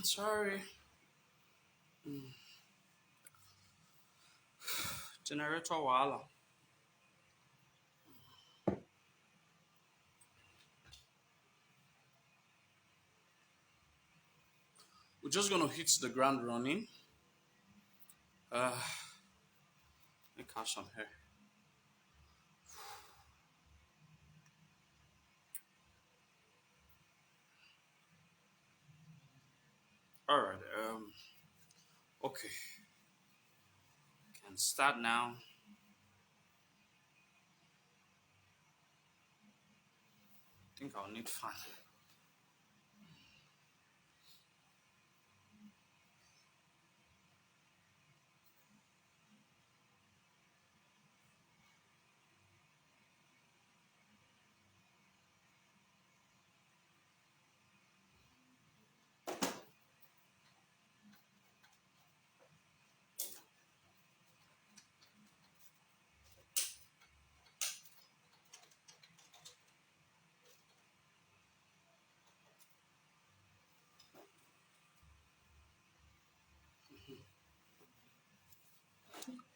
Sorry. Generator wala. We're just gonna hit the ground running. Let me catch some here. All right. Okay. Can start now. I think I'll need fun.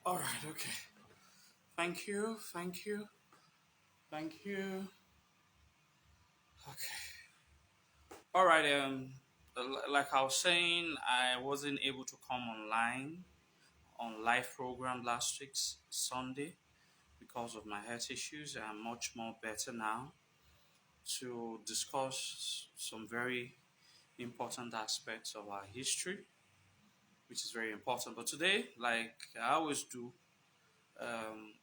All right. Okay. Thank you. Thank you. Thank you. Okay. All right. Like I was saying, I wasn't able to come online on live program last week's Sunday because of my health issues. I'm much more better now to discuss some very important aspects of our history, which is very important. But today, like I always do, um,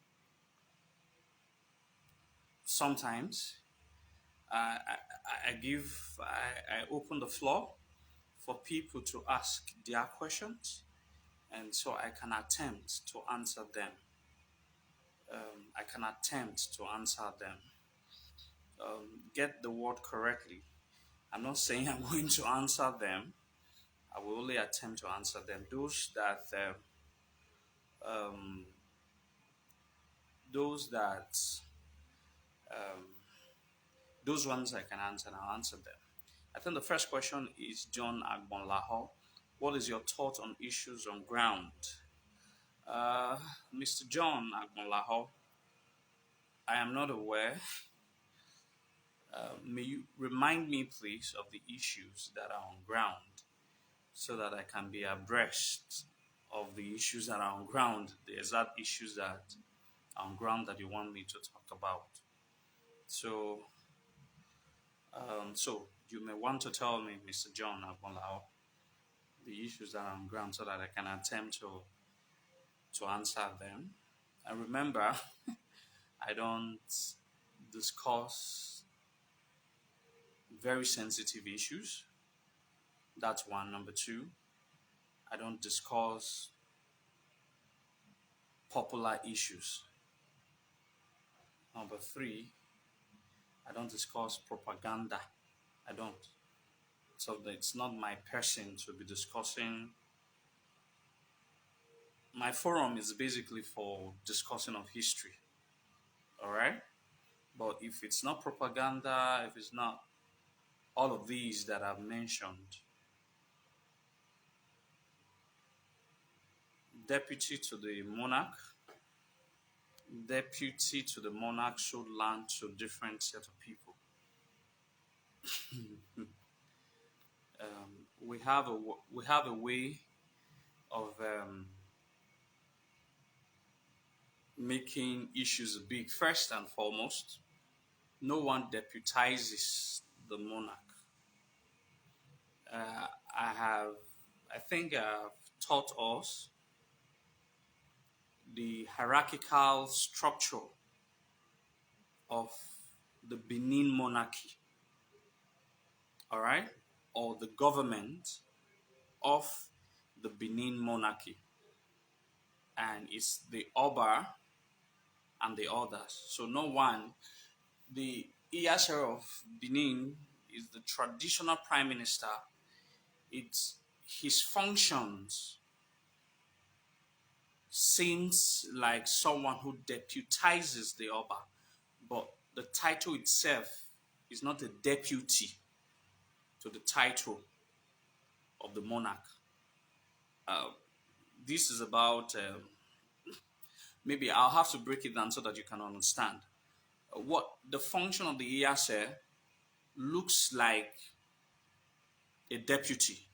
sometimes I open the floor for people to ask their questions, and so I can attempt to answer them. I can attempt to answer them. Get the word correctly. I'm not saying I'm going to answer them. I will only attempt to answer them. Um, those that um, those ones I can answer, and I'll answer them. I think the first question is John Agbonlaho. What is your thought on issues on ground? Uh, Mr. John Agbonlaho, I am not aware. May you remind me, please, of the issues that are on ground so that I can be abreast of the issues that are on ground, the exact issues that are on ground that you want me to talk about. So, so you may want to tell me, Mr. John Agbonlaho, the issues that are on ground so that I can attempt to answer them. And remember, I don't discuss very sensitive issues. That's one. Number two, I don't discuss popular issues. Number three, I don't discuss propaganda. I don't. So it's not my person to be discussing. My forum is basically for discussing of history. All right. But if it's not propaganda, if it's not all of these that I've mentioned, deputy to the monarch, deputy to the monarch should land to different set of people. We have a way of making issues big. First and foremost, no one deputizes the monarch. Uh, I have, I think, I've taught us the hierarchical structure of the Benin monarchy, all right, or the government of the Benin monarchy, and it's the Oba and the others. So no one, the Iyasher of Benin is the traditional prime minister. It's his functions seems like someone who deputizes the Oba, but the title itself is not a deputy to the title. of the monarch. This is about maybe I'll have to break it down so that you can understand. What the function of the Iyase looks like a deputy,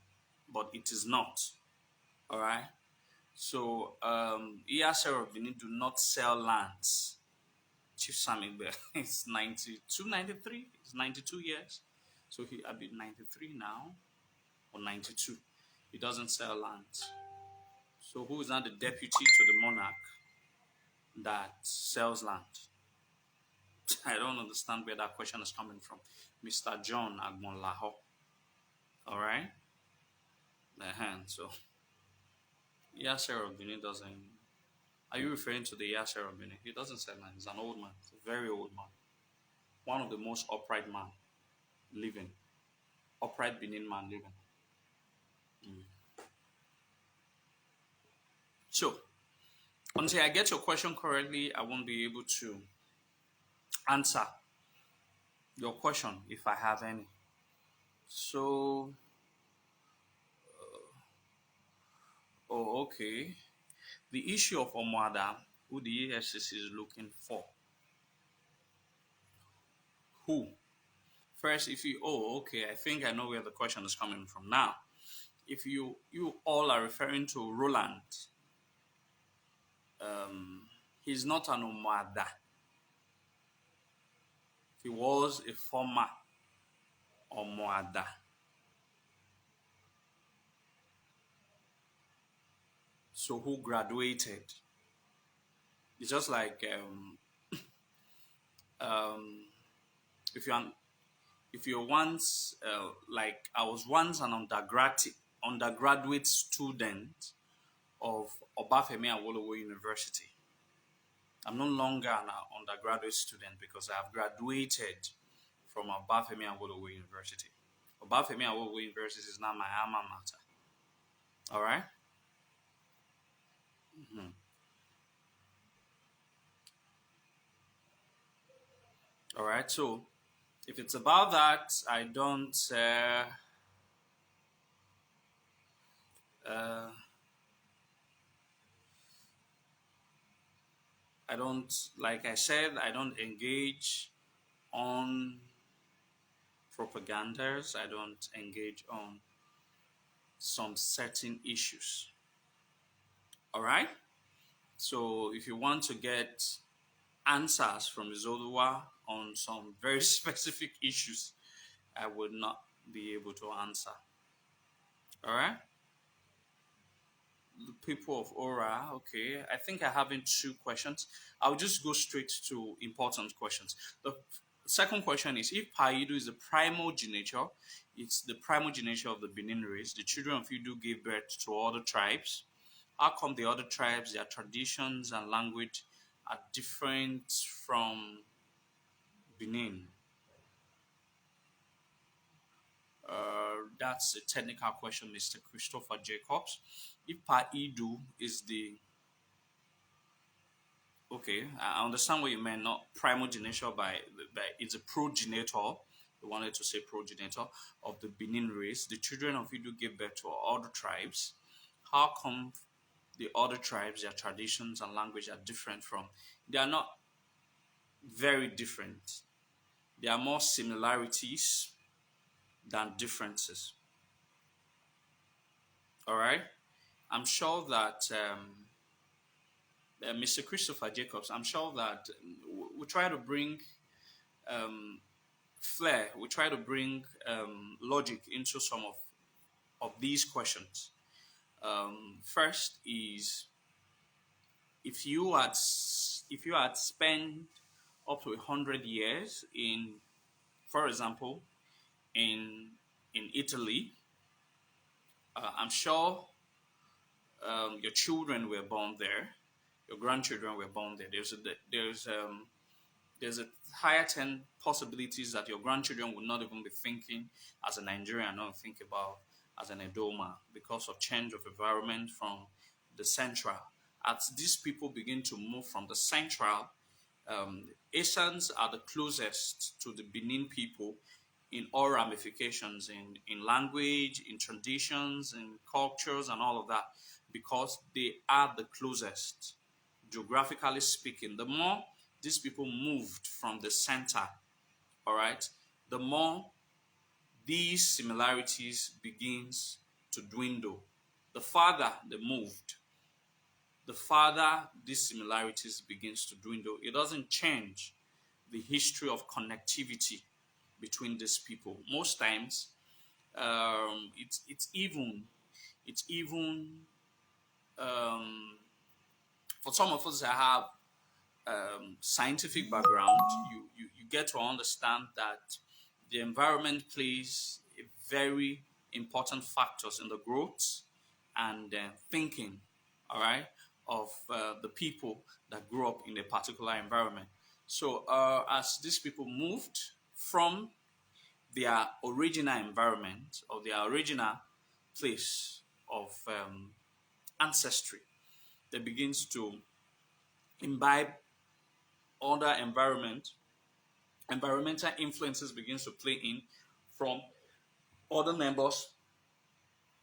but it is not. All right. So Iyase of Benin do not sell lands. Chief Samigbe is 92, 93. It's 92 years. So I'll be 93 now or 92. He doesn't sell lands. So who is now the deputy to the monarch that sells land? I don't understand where that question is coming from. Mr. John Agbonlaho. All right? So Yasser of Benin doesn't. Are you referring to the Yasser of Benin? He doesn't sell land. He's an old man. He's a very old man. One of the most upright man living. Upright Benin man living. So, until I get your question correctly, I won't be able to answer your question if I have any. So, okay. The issue of Omwada, who the EFCC is looking for. Who? First, if you, okay, I think I know where the question is coming from now. If you all are referring to Roland, he's not an Omwada. He was a former Omwada. So who graduated? It's just like if you're once like I was once an undergraduate student of Obafemi Awolowo University. I'm no longer an undergraduate student because I have graduated from Obafemi Awolowo University. Obafemi Awolowo University is now my alma mater. All right. Mm-hmm. All right. So if it's about that, I don't. I don't, like I said, I don't engage on propagandas. I don't engage on some certain issues. All right. So if you want to get answers from Zolua on some very specific issues, I would not be able to answer. All right. The people of Aura, okay. I think I have in two questions. I'll just go straight to important questions. The second question is if Paidu is the primogeniture, it's the primogeniture of the Benin race. The children of Idu gave birth to other tribes. How come the other tribes, their traditions and language are different from Benin? That's a technical question, Mr. Christopher Jacobs. If Paidu is the okay, I understand what you meant. Not primogeniture by it's a progenitor. You wanted to say progenitor of the Benin race. The children of Idu gave birth to other tribes. How come the other tribes, their traditions and language are different from? They are not very different. There are more similarities than differences. All right. I'm sure that Mr. Christopher Jacobs, I'm sure that we try to bring flair, we try to bring logic into some of these questions. First is if you had spent up to 100 years in, for example, in Italy, I'm sure your children were born there, your grandchildren were born there. There's a higher 10 possibilities that your grandchildren would not even be thinking as a Nigerian, not think about as an Edoma because of change of environment from the central. As these people begin to move from the central, Asians are the closest to the Benin people in all ramifications, in language, in traditions, in cultures, and all of that, because they are the closest, geographically speaking. The more these people moved from the center, all right, the more these similarities begins to dwindle. The farther they moved, the farther these similarities begins to dwindle. It doesn't change the history of connectivity between these people. Most times, it's even um, for some of us that have scientific background, you get to understand that the environment plays a very important factors in the growth and thinking, all right, of the people that grew up in a particular environment. So as these people moved from their original environment or their original place of ancestry, they begins to imbibe other environmental influences begins to play in from other members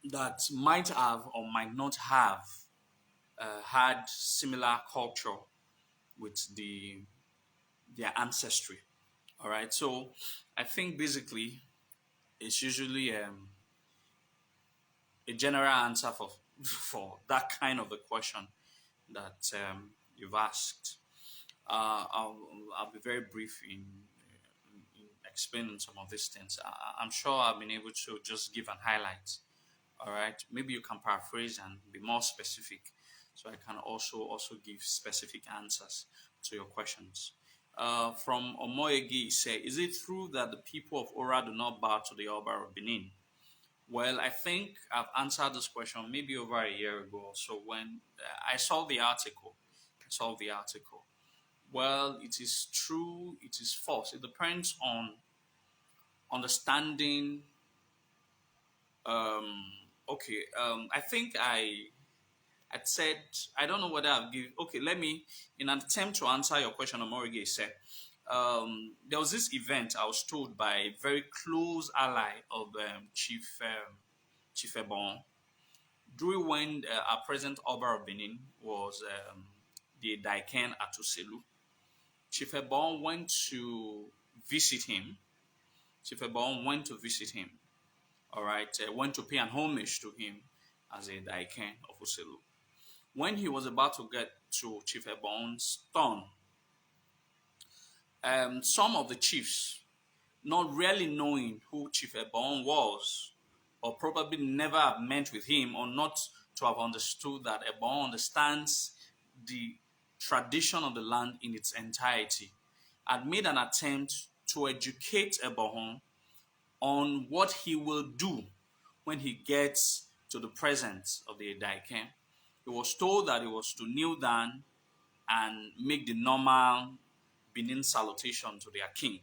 that might have or might not have had similar culture with their ancestry. All right, so I think basically it's usually a general answer for for that kind of a question that you've asked. I'll be very brief in explaining some of these things. I'm sure I've been able to just give an highlight. All right, maybe you can paraphrase and be more specific, so I can also give specific answers to your questions. From Omoyegi, say, is it true that the people of Ora do not bow to the Oba of Benin? Well, I think I've answered this question maybe over a year ago. So when I saw the article, I saw the article. Well, it is true, it is false. It depends on understanding. Um, okay, I think I said, I don't know whether I've given. Okay, let me, in an attempt to answer your question, Omorige said, there was this event I was told by a very close ally of Chief Ebon, during when our present Oba of Benin was the Daiken Atuselu. Chief Ebon went to visit him. Chief Ebon went to visit him. All right, went to pay an homage to him as a Daiken of Uselu. When he was about to get to Chief Ebon's turn, some of the chiefs, not really knowing who Chief Ebon was, or probably never have met with him, or not to have understood that Ebon understands the tradition of the land in its entirety, had made an attempt to educate Ebon on what he will do when he gets to the presence of the Edaiken. He was told that he was to kneel down and make the normal Benin salutation to their king.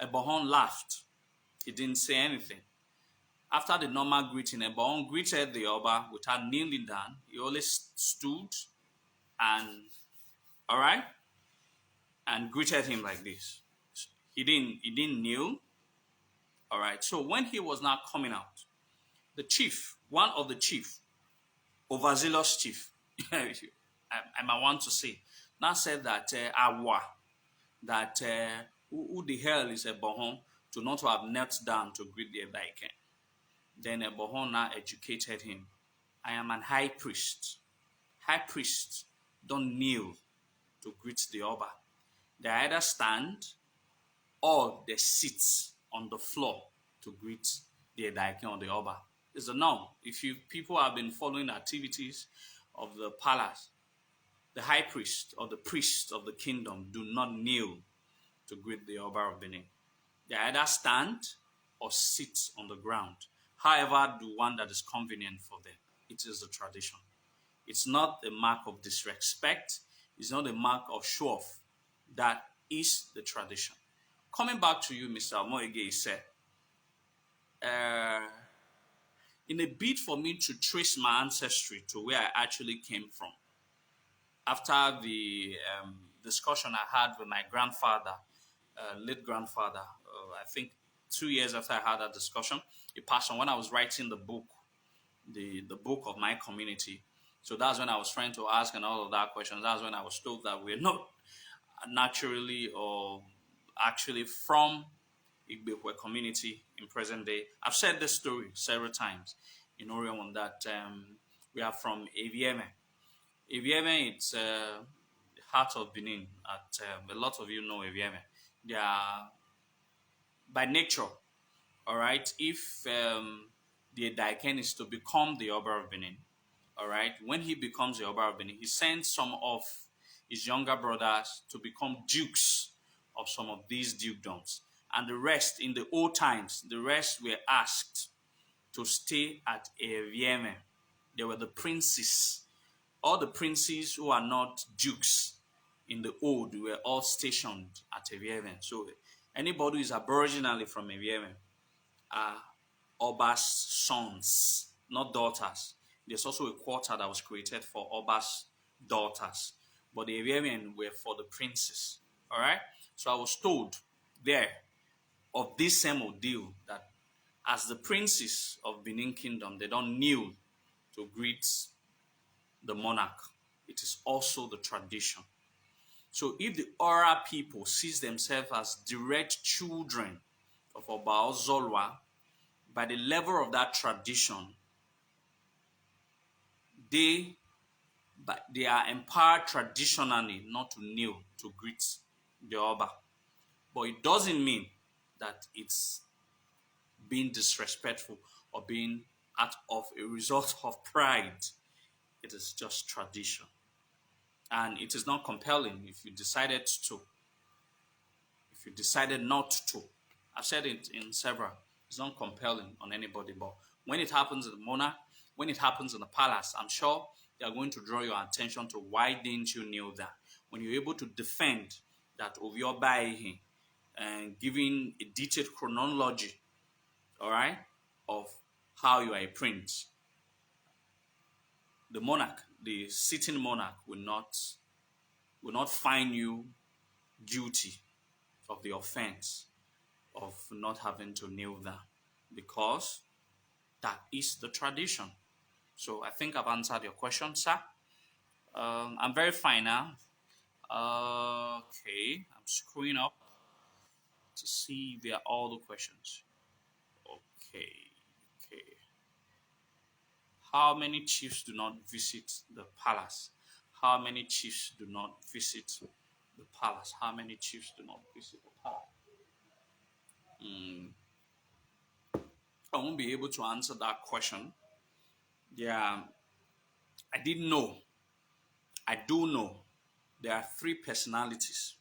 Ebon laughed. He didn't say anything. After the normal greeting, Ebon greeted the Oba without kneeling down. He only stood and, all right, and greeted him like this. He didn't kneel. All right. So when he was now coming out, the chief, one of the chief, overzealous chief, I might want to say, now said that Awa, that who the hell is Ebohon to not to have knelt down to greet the Ebaiken. Then Ebohon now educated him. I am an high priest. High priests don't kneel to greet the Oba. They either stand or they sit on the floor to greet the Edaiken or the Oba. It's a norm. If you people have been following the activities of the palace, the high priest or the priest of the kingdom do not kneel to greet the Oba of Benin. They either stand or sit on the ground. However, the one that is convenient for them. It is the tradition. It's not a mark of disrespect. It's not a mark of show off. That is the tradition. Coming back to you, Mr. Moige said, in a bid for me to trace my ancestry to where I actually came from, after the discussion I had with my grandfather, late grandfather, I think 2 years after I had that discussion, he passed on when I was writing the book, the book of my community. So that's when I was trying to ask and all of that questions. That's when I was told that we're not naturally or actually from Igbo community in present day. I've said this story several times in Orion that we are from Avieme. Avieme, it's the heart of Benin. At a lot of you know Avieme. They are by nature, all right. If the Daiken is to become the Oba of Benin, all right, when he becomes the Oba of Benin, he sends some of his younger brothers to become dukes of some of these dukedoms. And the rest, in the old times, the rest were asked to stay at Evieme. They were the princes. All the princes who are not dukes in the old were all stationed at Evieme. So anybody who is aboriginally from Evieme are Oba's sons, not daughters. There's also a quarter that was created for Oba's daughters, but the Eviemian were for the princes. All right. So I was told there of this same ordeal that as the princes of Benin Kingdom, they don't kneel to greet the monarch. It is also the tradition. So if the Ora people sees themselves as direct children of Oba Ozolwa, by the level of that tradition, they are empowered traditionally not to kneel to greet the Oba. But it doesn't mean that it's being disrespectful or being out of a result of pride. It is just tradition. And it is not compelling if you decided to. If you decided not to. I've said it in several. It's not compelling on anybody. But when it happens in the monarch, when it happens in the palace, I'm sure they are going to draw your attention to why didn't you kneel that? When you're able to defend that of your Baihi and giving a detailed chronology, all right, of how you are a prince, the monarch, the sitting monarch will not find you guilty of the offense of not having to kneel down, because that is the tradition. So I think I've answered your question, sir. I'm very fine now. Okay, I'm screwing up to see if they are all the questions. Okay, okay. How many chiefs do not visit the palace? How many chiefs do not visit the palace? How many chiefs do not visit the palace? I won't be able to answer that question. Yeah, I didn't know. I do know there are three personalities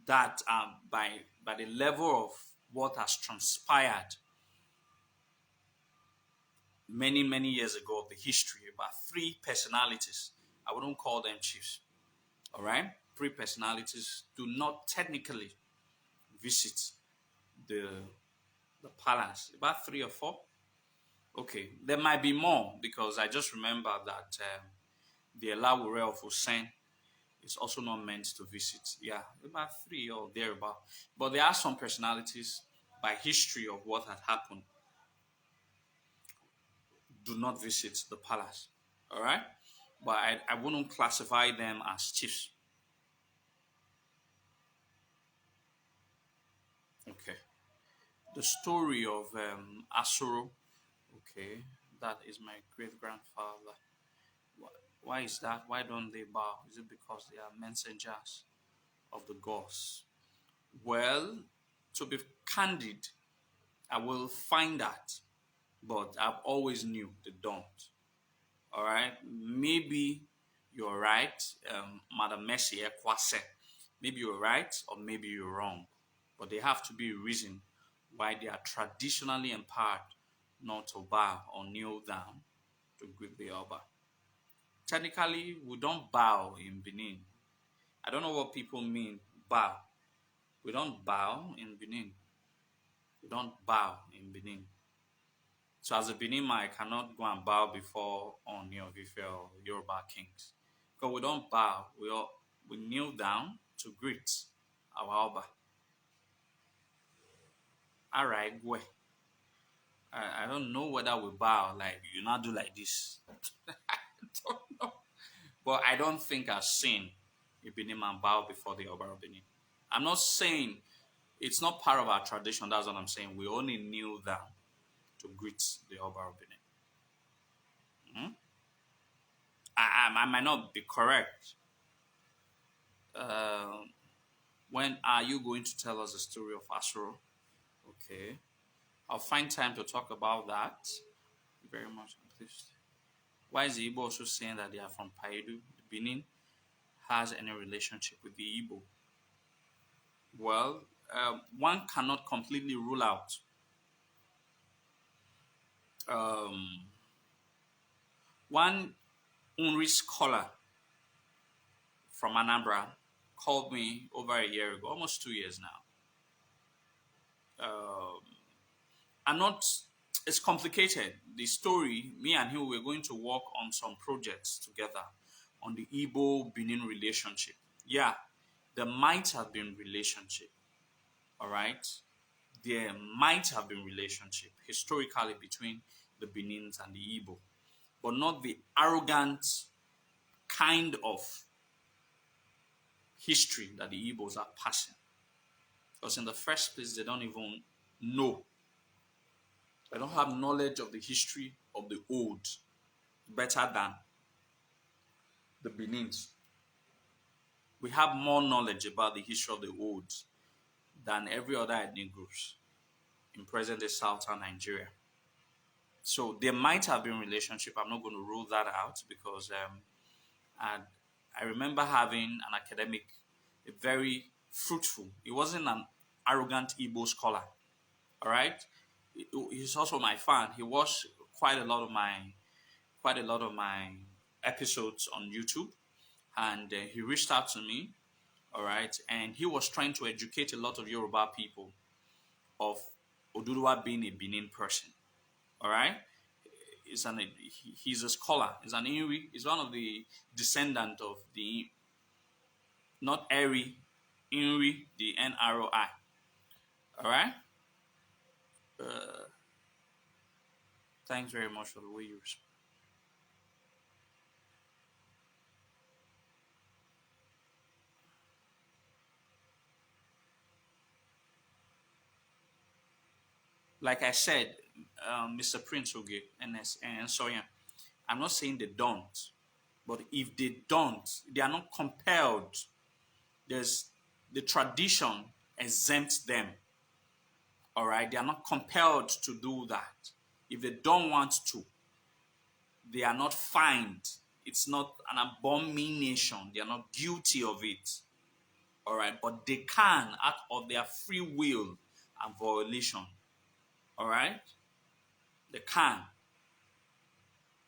that are by the level of what has transpired many years ago of the history, about three personalities. I wouldn't call them chiefs. All right? Three personalities do not technically visit the palace. About three or four. Okay, there might be more because I just remember that the Elawure of Hussein is also not meant to visit. Yeah, about three or thereabout. But there are some personalities by history of what had happened do not visit the palace. All right? But I wouldn't classify them as chiefs. Okay. The story of Asuro. Okay. That is my great grandfather. Why is that? Why don't they bow? Is it because they are messengers of the gods? Well, to be candid, I will find that, but I've always knew they don't. All right, maybe you're right, Madam Messi Ekwase. Maybe you're right, or maybe you're wrong, but there have to be a reason why they are traditionally empowered not to bow or kneel down to greet the Oba. Technically, we don't bow in Benin. I don't know what people mean bow. We don't bow in Benin. We don't bow in Benin. So as a Benima, I cannot go and bow before Oni of Ife or Yoruba kings. Because we don't bow, we kneel down to greet our Oba. All right, go. I don't know whether we bow like you not do like this. I don't know. But I don't think I've seen a Benin man bow before the Oba of Benin. I'm not saying it's not part of our tradition. That's what I'm saying. We only kneel down to greet the Oba of Benin. Hmm? I might not be correct. Uh, when are you going to tell us the story of Asuro? Okay. I'll find time to talk about that. Very much, please. Why is the Igbo also saying that they are from Paidu? Benin has any relationship with the Igbo? Well, one cannot completely rule out. Um, one Unri scholar from Anambra called me over a year ago, almost 2 years now. Um, I'm not, it's complicated. The story, me and him, we're going to work on some projects together on the Igbo Benin relationship. Yeah, there might have been relationship, all right? There might have been relationship historically between the Benins and the Igbo, but not the arrogant kind of history that the Igbos are passing. Because in the first place, they don't even know. They don't have knowledge of the history of the old better than the Benins. We have more knowledge about the history of the old than every other ethnic groups in present-day southern Nigeria. So there might have been relationship. I'm not going to rule that out because I remember having an academic, a very fruitful. He wasn't an arrogant Igbo scholar. All right, he's also my fan. He watched quite a lot of my episodes on YouTube, and he reached out to me. All right, and he was trying to educate a lot of Yoruba people of Oduduwa being a Benin person. All right, he's a scholar. He's an Inri. He's one of the descendant of the not Eri, Inri, the Nroi. All right. Uh, Thanks very much for the way you respond. Like I said, Mr. Prince Oge and Soya, I'm not saying they don't, but if they don't, they are not compelled. There's the tradition exempts them. All right, they are not compelled to do that. If they don't want to, they are not fined. It's not an abomination. They are not guilty of it. All right, but they can, out of their free will and violation. All right, they can.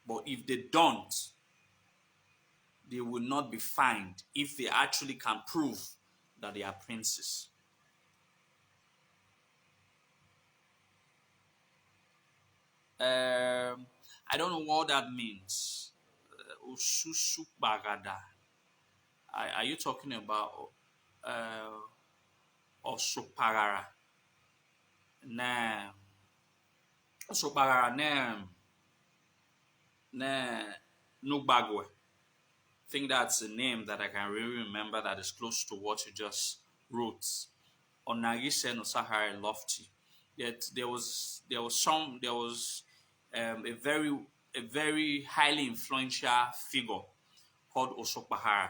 But if they don't, they will not be fined if they actually can prove that they are princes. I don't know what that means. Ususu Bagada. Are you talking about Osopagara? Nah. Osopagara, nah, Nugbagwe. I think that's a name that I can really remember that is close to what you just wrote. Onagise no Sahara Lofty. Yet there was a very highly influential figure called Osokpahara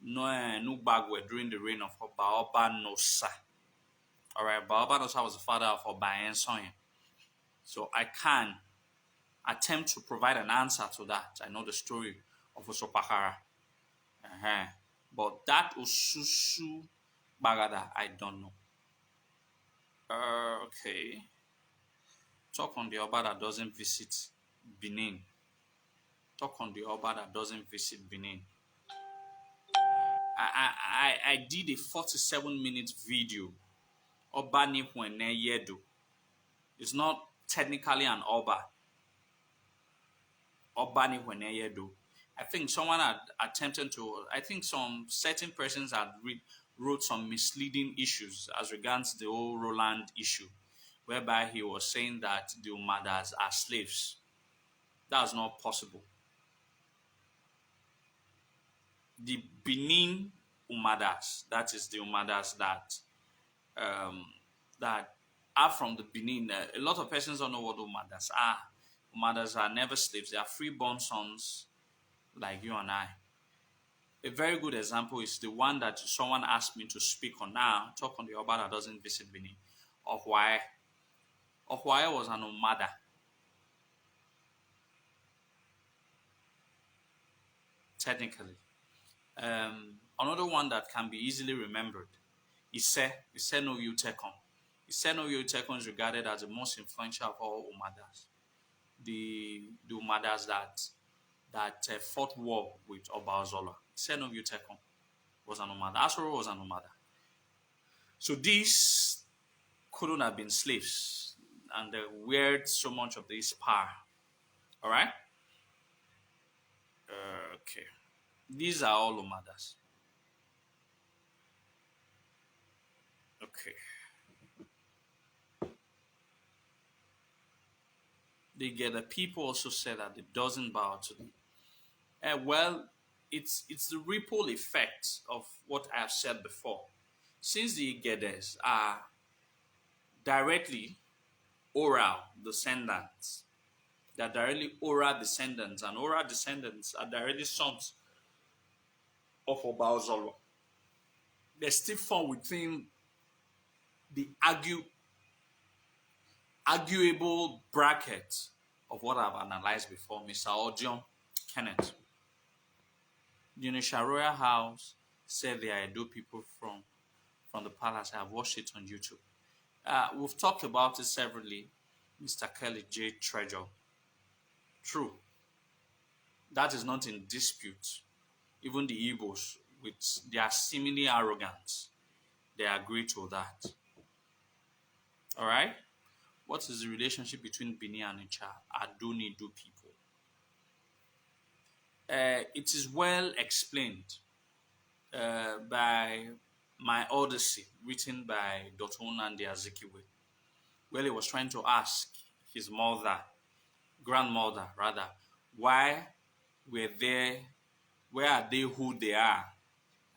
Nugbagwe during the reign of Oba Nosa. All right, Oba Nosa was the father of Oba Ensonya. So I can attempt to provide an answer to that. I know the story of Osokpahara. But that Osusu Bagada, I don't know. Okay. Talk on the Oba that doesn't visit Benin. Talk on the Oba that doesn't visit Benin. I did a 47-minute video. Oba Nipwene Yedo. It's not technically an Oba. Oba Nipwene Yedo. I think someone had attempted to, I think some certain persons had wrote some misleading issues as regards the whole Roland issue. whereby he was saying that the Umadas are slaves. That's not possible. The Benin Umadas, that is the Umadas um, that are from the Benin. A lot of persons don't know what Umadas are. Umadas are never slaves. They are freeborn sons like you and I. A very good example is the one that someone asked me to speak on now, talk on the Oba that doesn't visit Benin. Ohwae. Ohwae was an Umada. Technically. Another one that can be easily remembered, Ise no Utekon. Ise no Utekon is regarded as the most influential of all Umadas. The Umadas that fought war with Oba Ozola. Ise no Utekon was an Umada. Asoro was an Umada. So these couldn't have been slaves, and they wield so much of this power. All right? Okay. These are all Umadas. Okay. The people also said that it doesn't bow to them. Well, it's the ripple effect of what I've said before. Since the Gedes are directly oral descendants, they're directly oral descendants, and oral descendants are directly sons of Obaozolo. They still fall within the arguable bracket of what I've analyzed before, Mr. Odion Kenneth. The Unisha Royal House said they are Edo people from the palace. I have watched it on YouTube. We've talked about it severally, Mr. Kelly J. Treasure. True. That is not in dispute. Even the Igbos, with their seemingly arrogance, they agree to that. All right? What is the relationship between Bini and Icha? Adunidu people. It is well explained by my Odyssey, written by Dr. Nnamdi Azikiwe, where he was trying to ask his grandmother rather, why were they, where are they who they are?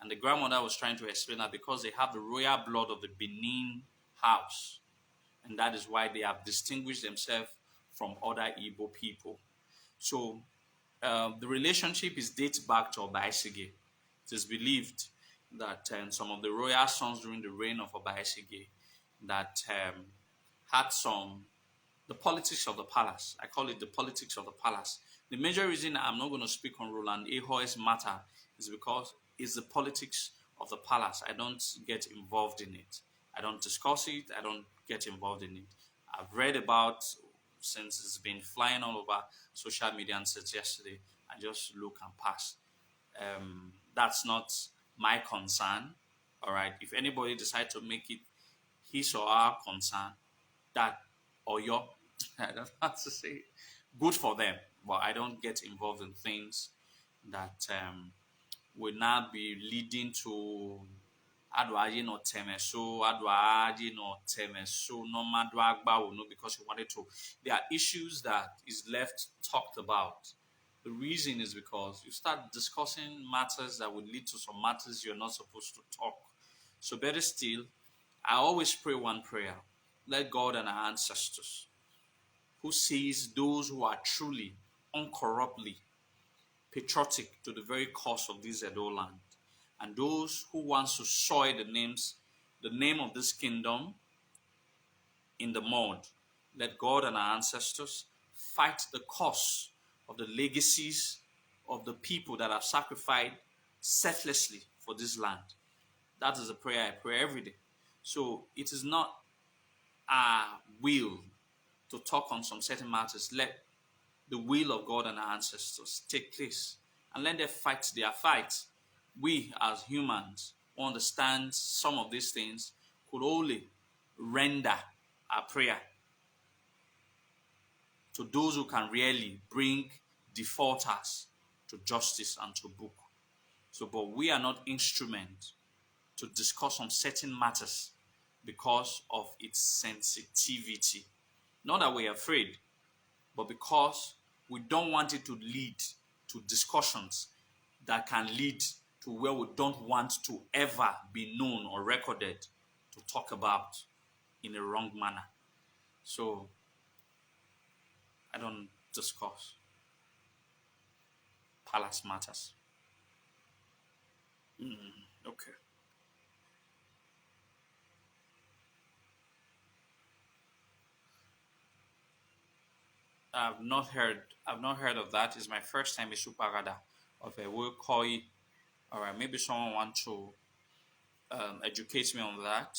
And the grandmother was trying to explain that because they have the royal blood of the Benin house, and that is why they have distinguished themselves from other Igbo people. So the relationship is dates back to Obaisige. It is believed that some of the royal sons during the reign of Obaisige that had the politics of the palace. I call it the politics of the palace. The major reason I'm not going to speak on Roland Ahoy's matter is because it's the politics of the palace. I don't get involved in it. I don't discuss it. I don't get involved in it. I've read about, since it's been flying all over social media and since yesterday, I just look and pass. That's not my concern. All right. If anybody decides to make it his or our concern, that or your, I don't have to say, good for them. But I don't get involved in things that will now be leading to adwaye no temeso, adwaye no temeso, no madwagba no, because you wanted to. There are issues that is left talked about. The reason is because you start discussing matters that would lead to some matters you're not supposed to talk. So better still, I always pray one prayer. Let God and our ancestors, who sees those who are truly, uncorruptly patriotic to the very cause of this Edo land, and those who wants to soil the name of this kingdom in the mud, let God and our ancestors fight the cause of the legacies of the people that have sacrificed selflessly for this land. That is a prayer I pray every day. So it is not our will to talk on some certain matters. Let the will of God and our ancestors take place, and let them fight their fight. We as humans who understand some of these things could only render our prayer to those who can really bring defaulters to justice and to book. So, but we are not instruments to discuss on certain matters because of its sensitivity. Not that we're afraid, but because we don't want it to lead to discussions that can lead to where we don't want to ever be known or recorded to talk about in a wrong manner. So I don't discuss palace matters. Okay. I've not heard of that. It's my first time in Suparada of a Wilkoi. All right, maybe someone want to educate me on that.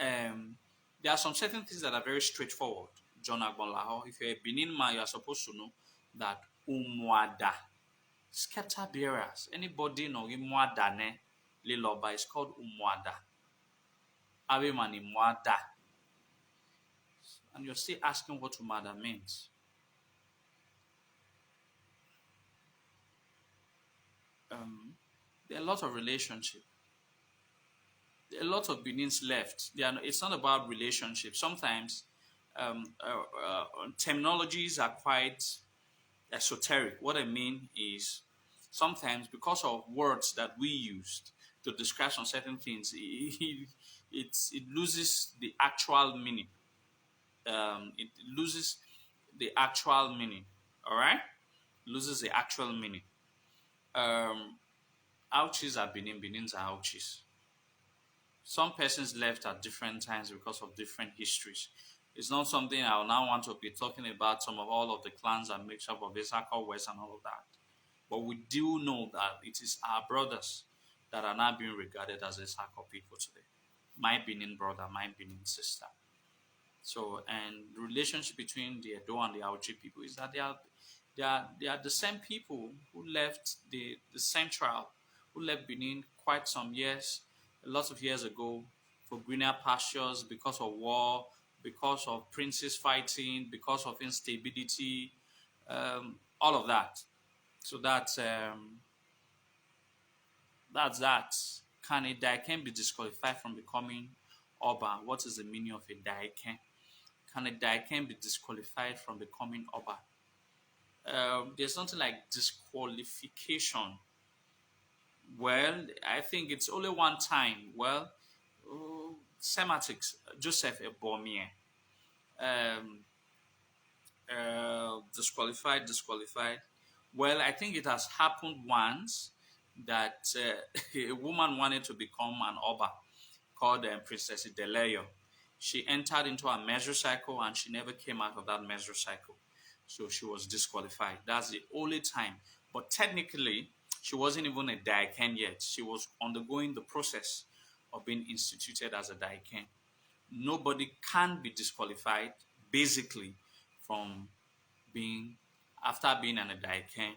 There are some certain things that are very straightforward. John Agbonlaho, if you're a Benin man, you are supposed to know that Umwada, scepter bearers, anybody know Umwada ne Liloba is called Umwada. Abimani Mwada. And you're still asking what Umwada means. There are a lot of relationship. A lot of Benins left. It's not about relationship. Sometimes terminologies are quite esoteric. What I mean is sometimes because of words that we used to describe some certain things, it loses the actual meaning. It loses the actual meaning. All right, loses the actual meaning. Ouchies are Benins are ouchies. Some persons left at different times because of different histories. It's not something I will now want to be talking about some of all of the clans and mix up of Issacar West and all of that. But we do know that it is our brothers that are now being regarded as Issacar people today. My Benin brother, my Benin sister. So, and the relationship between the Edo and the Auchi people is that they are the same people who left the central, who left Benin quite some years, a lot of years ago, for greener pastures because of war, because of princes fighting, because of instability, all of that. So that's that. Can a Daiken be disqualified from becoming Oba? What is the meaning of a Daiken? Can a Daiken be disqualified from becoming Oba? There's nothing like disqualification. Well, I think it's only one time. Well, semantics, Joseph Ebomie, um, disqualified. Well, I think it has happened once that a woman wanted to become an Oba called Princess Ideleyo. She entered into a mesocycle and she never came out of that mesocycle. So she was disqualified. That's the only time. But technically, she wasn't even a Daiken yet. She was undergoing the process of being instituted as a Daiken. Nobody can be disqualified, basically, from being, after being an Daiken.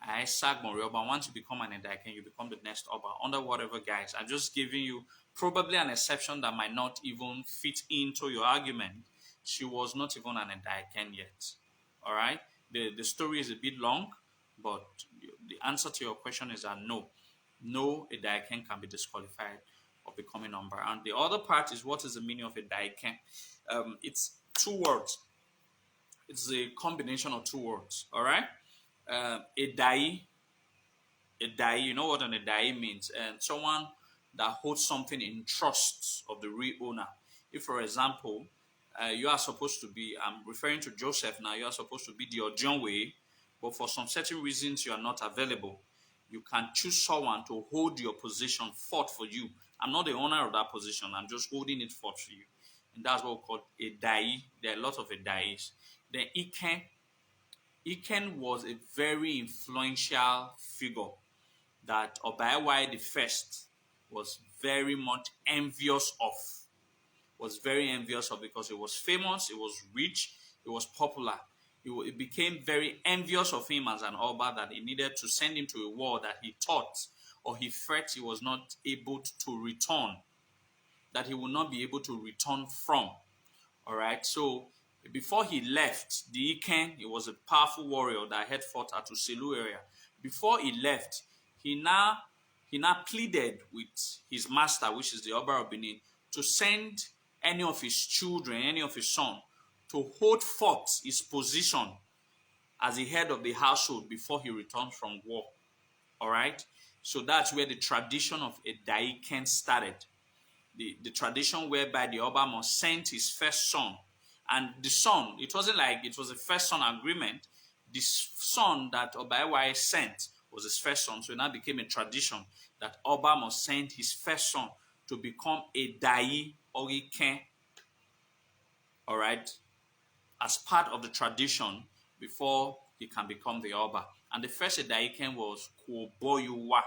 Isaac Morioba, once you become an Daiken, you become the next Oba, under whatever guise. I'm just giving you probably an exception that might not even fit into your argument. She was not even an Daiken yet. All right? The story is a bit long, but the answer to your question is that no. No, a Daiken can be disqualified of becoming Umber. And the other part is, what is the meaning of a Daiken? It's two words. It's a combination of two words. All right? A dai, you know what an dai means? And someone that holds something in trust of the real owner. If, for example, you are supposed to be, I'm referring to Joseph now, you are supposed to be the Ojonwe, but for some certain reasons you are not available. You can choose someone to hold your position forth for you. I'm not the owner of that position, I'm just holding it forth for you. And that's what we call a dai. There are a lot of dais. Then Iken was a very influential figure that Obaiwai the First was very much envious of. Was very envious of because it was famous, it was rich, it was popular. It became very envious of him as an Oba that he needed to send him to a war that he thought or he felt he was not able to return, that he would not be able to return from. All right, so before he left the Iken, he was a powerful warrior that had fought at Uselu area. Before he left, he now he now pleaded with his master, which is the Oba of Benin, to send any of his children, any of his sons, to hold forth his position as the head of the household before he returns from war. All right? So that's where the tradition of a Daiken started. The tradition whereby the Oba must send his first son. And the son, it wasn't like it was a first son agreement. The son that Oba sent was his first son. So it now became a tradition that Oba must send his first son to become a Dai or a Ken. All right? As part of the tradition before he can become the Oba. And the first Edaiken was Kwoboyuwa.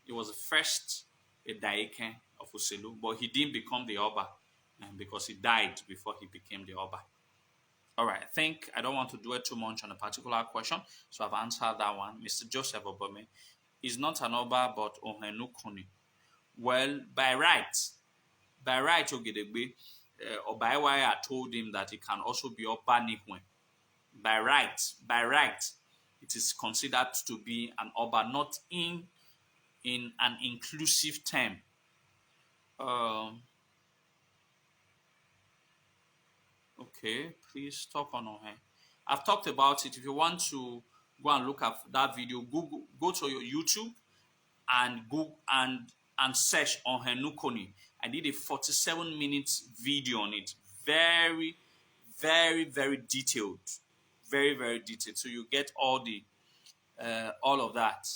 He was the first Edaiken of Uselu, but he didn't become the Oba because he died before he became the Oba. All right, I think I don't want to dwell too much on a particular question, so I've answered that one. Mr. Joseph Obame is not an Oba, but Ohenukuni. Well, by right, Ogedegbe, Obaiwaya told him that he can also be Oba Nihwe. By right, it is considered to be an Oba, not in an inclusive term. Okay, please talk on Ohen. I've talked about it. If you want to go and look at that video, go to your YouTube and go and search on Henukoni. I did a 47-minute video on it. Very, very, very detailed. Very, very detailed. So you get all of that.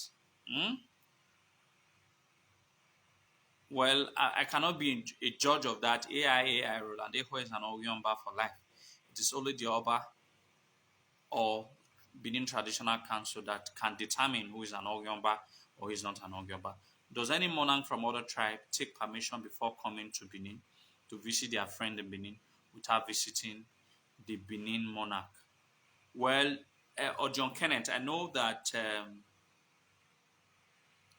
Well, I cannot be a judge of that. AI rule, and Eho is an Oyomba for life. It is only the Oba or Benin Traditional Council that can determine who is an Oyomba or is not an Oyomba. Does any monarch from other tribe take permission before coming to Benin to visit their friend in Benin without visiting the Benin monarch? Well, John Kenneth, I know that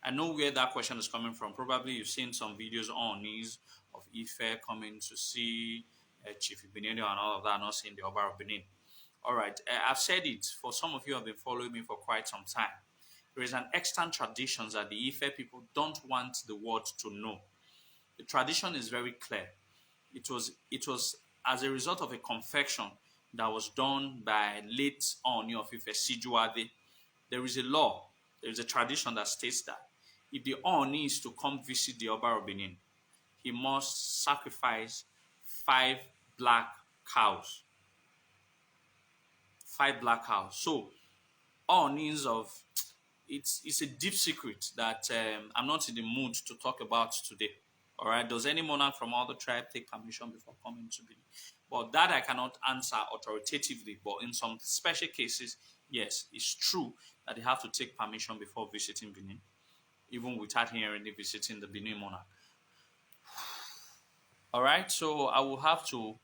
I know where that question is coming from. Probably you've seen some videos on news of Ife coming to see Chief Benin and all of that, not seeing the Oba of Benin. All right, I've said it. For some of you who have been following me for quite some time, there is an extant tradition that the Ife people don't want the world to know. The tradition is very clear. It was as a result of a confection that was done by late Oni of Ife Sijuade. There is a law, there is a tradition that states that if the Oni is to come visit the Oba of Benin, he must sacrifice 5 black cows. 5 black cows. So, Onis of it's a deep secret that I'm not in the mood to talk about today. All right. Does any monarch from other tribe take permission before coming to Benin? But that I cannot answer authoritatively. But in some special cases, yes, it's true that they have to take permission before visiting Benin, even without hearing they visiting the Benin monarch. All right. So I will have to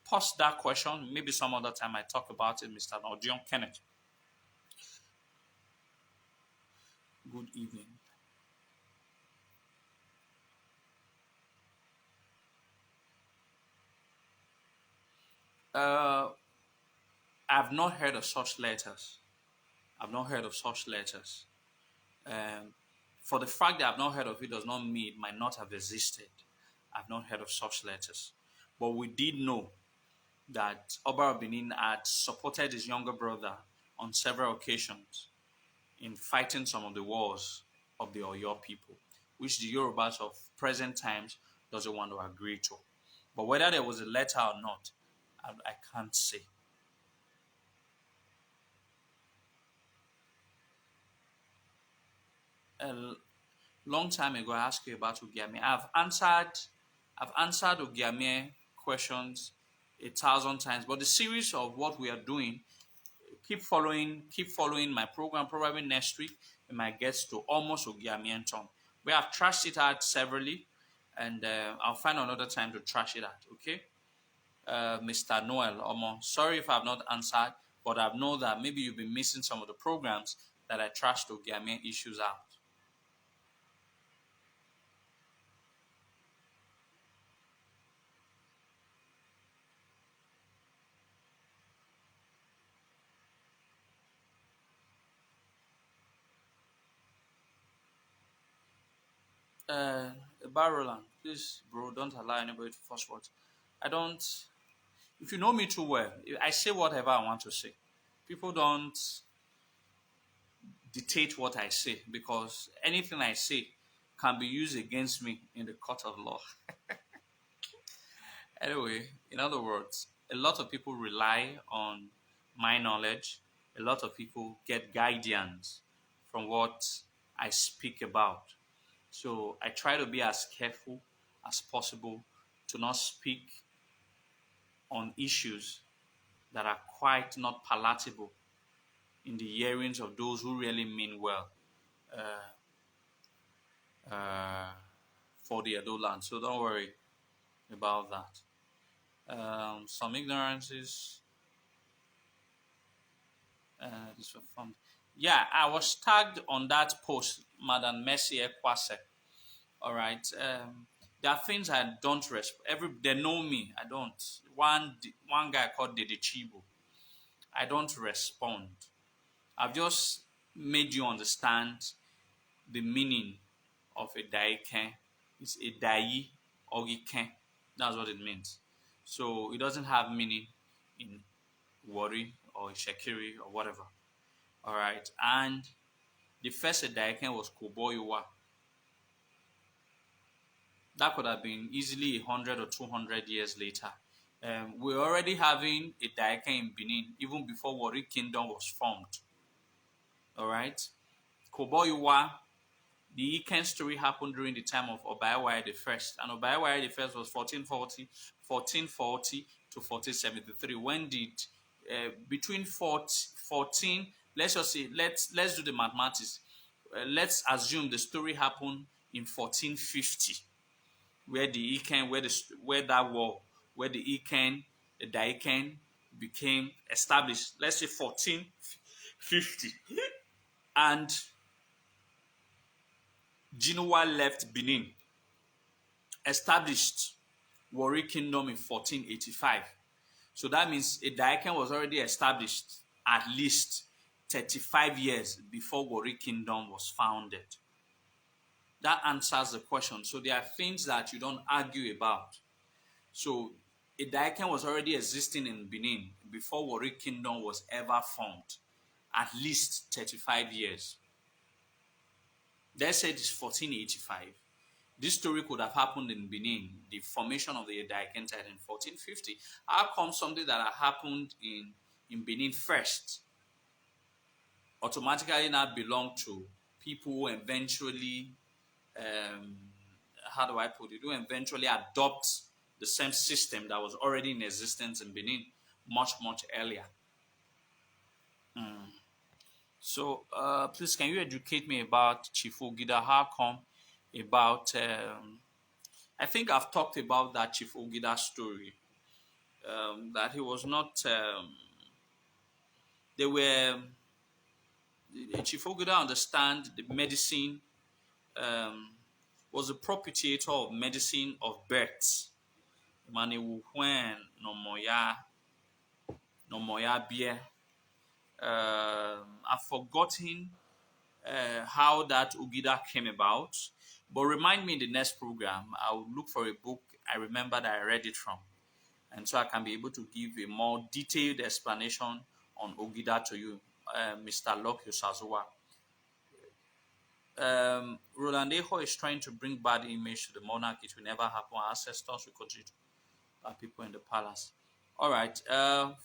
pause that question. Maybe some other time I talk about it, Mr. Odion Kenneth. Good evening. I've not heard of such letters. I've not heard of such letters. For the fact that I've not heard of it does not mean it might not have existed. I've not heard of such letters. But we did know that Oba Benin had supported his younger brother on several occasions in fighting some of the wars of the Oyo people, which the Yorubas of present times doesn't want to agree to. But whether there was a letter or not, I can't say. A long time ago, I asked you about Ugiame. I've answered Ugiame questions 1,000 times, but the series of what we are doing, keep following my program. Probably next week, we might get to almost Ugiame Tom. We have trashed it out severally, and I'll find another time to trash it out, okay? Mr. Noel Omo, sorry if I've not answered, but I know that maybe you've been missing some of the programs that I trashed Ugiame issues out. Uh, about Roland, please, bro, don't allow anybody to force words. I don't. If you know me too well, I say whatever I want to say. People don't dictate what I say because anything I say can be used against me in the court of law. Anyway, in other words, a lot of people rely on my knowledge. A lot of people get guidance from what I speak about. So I try to be as careful as possible to not speak on issues that are quite not palatable in the hearings of those who really mean well uh, for the Edo land. So don't worry about that. Some ignorances. This was fun. Yeah, I was tagged on that post, Madam Mercy Ekwase. All right. There are things I don't respect. They know me. I don't. One guy called Dede Chibo. I don't respond. I've just made you understand the meaning of a daiken. It's a dai or iken. That's what it means. So it doesn't have meaning in Wari or Shekiri or whatever. All right. And the first daiken was Koboyuwa. That could have been easily 100 or 200 years later. We're already having a daiken in Benin even before Wari Kingdom was formed. All right. Koboyuwa, the Iken story happened during the time of Obayawaya the First, and Obayawaya the First was 1440 to 1473. When did between 14, let's just say let's do the mathematics. Let's assume the story happened in 1450, where the Iken, where that war, where the Iken, the Daiken became established. Let's say 1450, and Jinua left Benin, established Warri Kingdom in 1485. So that means a Daiken was already established at least 35 years before Warri Kingdom was founded. That answers the question. So there are things that you don't argue about. So a Daiken was already existing in Benin before Warri Kingdom was ever formed, at least 35 years. They said it's 1485. This story could have happened in Benin, the formation of the Daikentite in 1450. How come something that had happened in Benin first automatically now belong to people who eventually, how do I put it, who eventually adopt the same system that was already in existence in Benin much, much earlier? So please, can you educate me about Chief Ogida? How come about I think I've talked about that Chief Ogida story. That he was not. They were. Chief Ogida understand the medicine. Was a propitiator of medicine of birth. Mani when no moya beer. I've forgotten how that Ogida came about. But remind me in the next program, I'll look for a book I remember that I read it from. And so I can be able to give a more detailed explanation on Ogida to you, Mr. Locke Yosazuwa. Roland Eho is trying to bring bad image to the monarch. It will never happen. Our ancestors will continue to bad people in the palace. All right.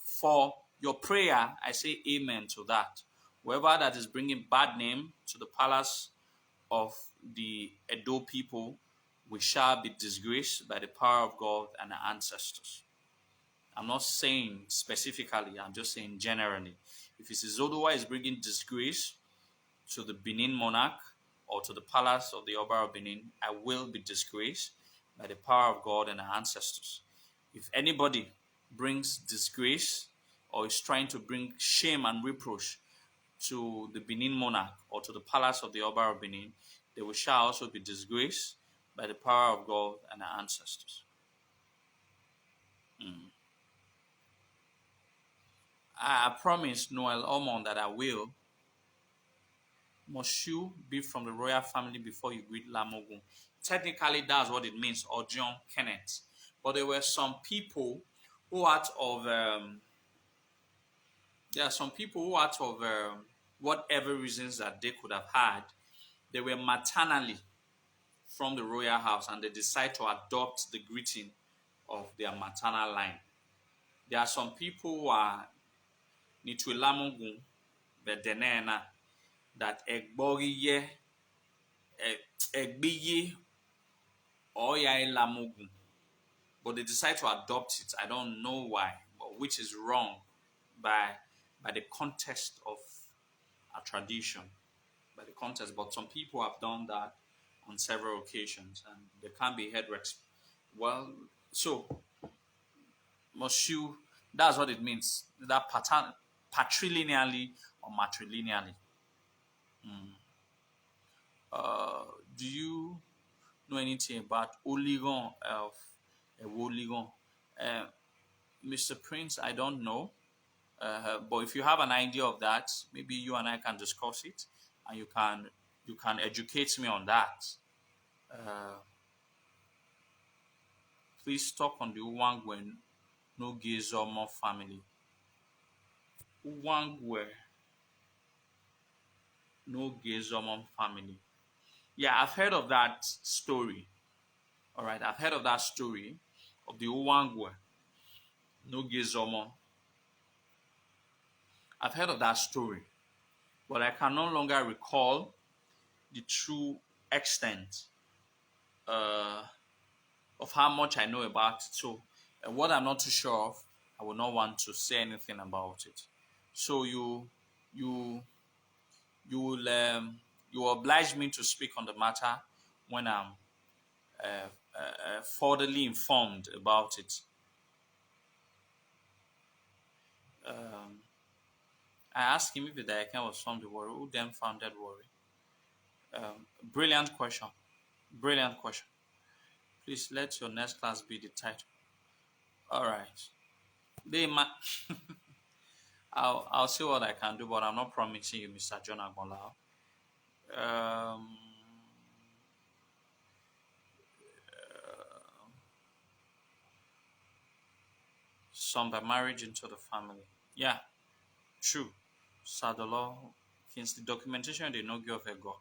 For your prayer, I say amen to that. Whoever that is bringing bad name to the palace of the Edo people, we shall be disgraced by the power of God and our ancestors. I'm not saying specifically, I'm just saying generally. If it's Zodowa is bringing disgrace to the Benin monarch or to the palace of the Oba of Benin, I will be disgraced by the power of God and our ancestors. If anybody brings disgrace or is trying to bring shame and reproach to the Benin monarch or to the palace of the Oba of Benin, they shall also be disgraced by the power of God and our ancestors. I promised Noel Omon that I will. Must you be from the royal family before you greet Lamogun? technically that's what it means, or John Kenneth. But there were some people who out of there are some people who out of whatever reasons that they could have had, they were maternally from the royal house and they decide to adopt the greeting of their maternal line. There are some people who are Nitwilamungu Bedenena that Egbogiye Egbiye or Yailamugu, but they decide to adopt it. I don't know why, but which is wrong by the context of a tradition, by the context. But some people have done that on several occasions, and they can't be held. Well, so must you? That's what it means. That pattern, patrilineally or matrilineally. Uh, do you know anything about Oligon of a Woligon? Uh, Mr. Prince, I don't know. But if you have an idea of that, maybe you and I can discuss it, and you can educate me on that. Uh, please talk on the Uwangwe no Gezomo family. Uwangwe no Gezomo family. Yeah, I've heard of that story. All right, I've heard of that story of the Uwangwe no Gezomo. I've heard of that story, but I can no longer recall the true extent uh, of how much I know about it. So, what I'm not too sure of, I will not want to say anything about it. So you you will you will oblige me to speak on the matter when I'm furtherly informed about it. Um, I asked him if the Dayakan was from the Warri. Who then founded Warri? Brilliant question. Brilliant question. Please let your next class be the title. All right. They might. I'll see what I can do, but I'm not promising you, Mr. John Agbonlao. Some by marriage into the family. Yeah, true. Sadolo, since the documentation of the Nogi of Ego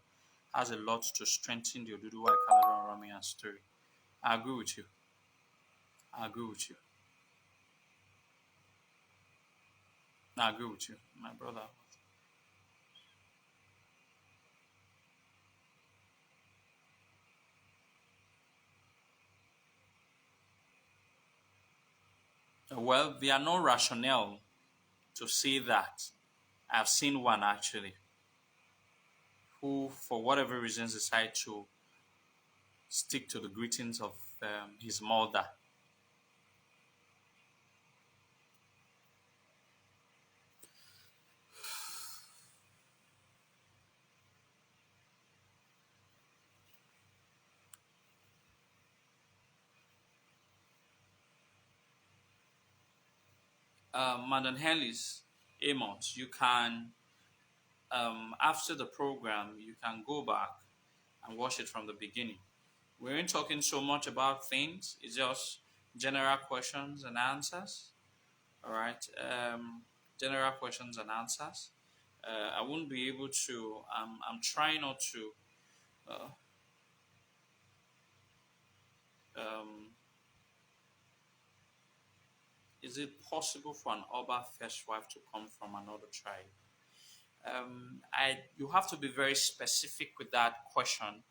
has a lot to strengthen the Oduduwa Caledon Ramian story. I agree with you. I agree with you. I agree with you, my brother. Well, there are no rationale to say that. I've seen one actually who, for whatever reasons, decide to stick to the greetings of his mother. Madam Hellis, Amos, you can, after the program, you can go back and watch it from the beginning. We ain't talking so much about things, it's just general questions and answers. All right. General questions and answers. I won't be able to, I'm trying not to. Uh, um, is it possible for an Oba first wife to come from another tribe? You have to be very specific with that question,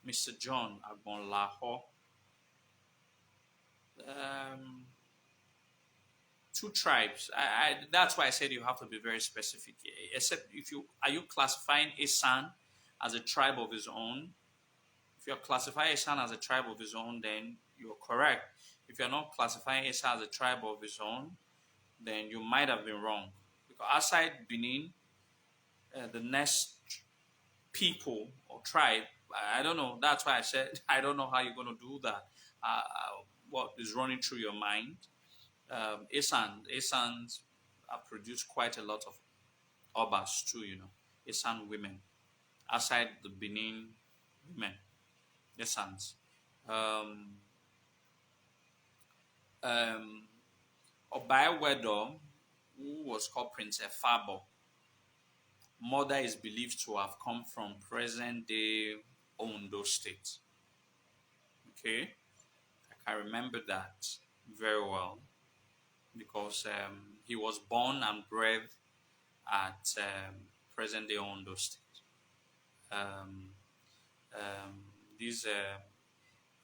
Mr. John Agbonlaho. Um, two tribes. That's why I said you have to be very specific. Except if you are you classifying Isan as a tribe of his own. If you're classifying Isan as a tribe of his own, then you're correct. If you're not classifying Isan as a tribe of his own, then you might have been wrong. Because outside Benin, the next people or tribe, I don't know. That's why I said I don't know how you're going to do that. What is running through your mind? Isans have produced quite a lot of Obas too, Isan women outside the Benin women, Isans. Um, um, Obaewedo, who was called Prince Efabo, mother is believed to have come from present-day Ondo State. Okay, I can remember that very well because he was born and bred at present-day Ondo State. Um, um, these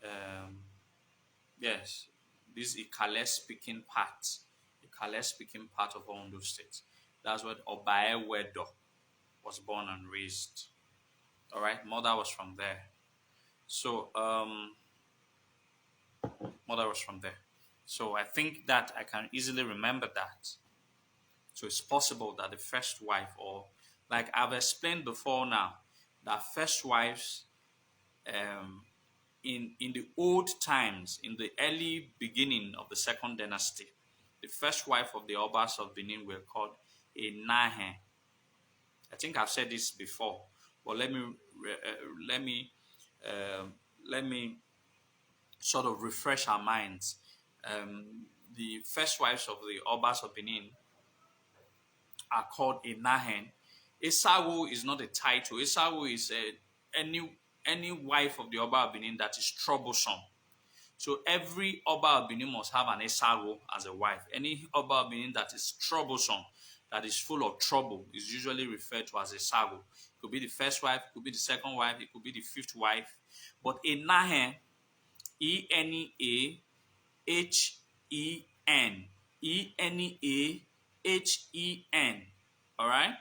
um, yes, this Ikale speaking part, Ikale speaking part of Ondo State. That's where Obae Wedo was born and raised. All right, mother was from there. So mother was from there. So I think that I can easily remember that. So it's possible that the first wife, or like I've explained before now, that first wives um, in the old times, in the early beginning of the second dynasty, the first wife of the Obas of Benin were called a Nahe. I think I've said this before, but let me um, let me sort of refresh our minds. The first wives of the Obas of Benin are called a Nahen. Esawu is not a title. Esawu is any wife of the Oba of Benin that is troublesome. So every Oba of Benin must have an Esawu as a wife. Any Oba of Benin that is troublesome, that is full of trouble, is usually referred to as Esawu. It could be the first wife, it could be the second wife, it could be the fifth wife. But a Nahen, Eneahen, Eneahen, all right,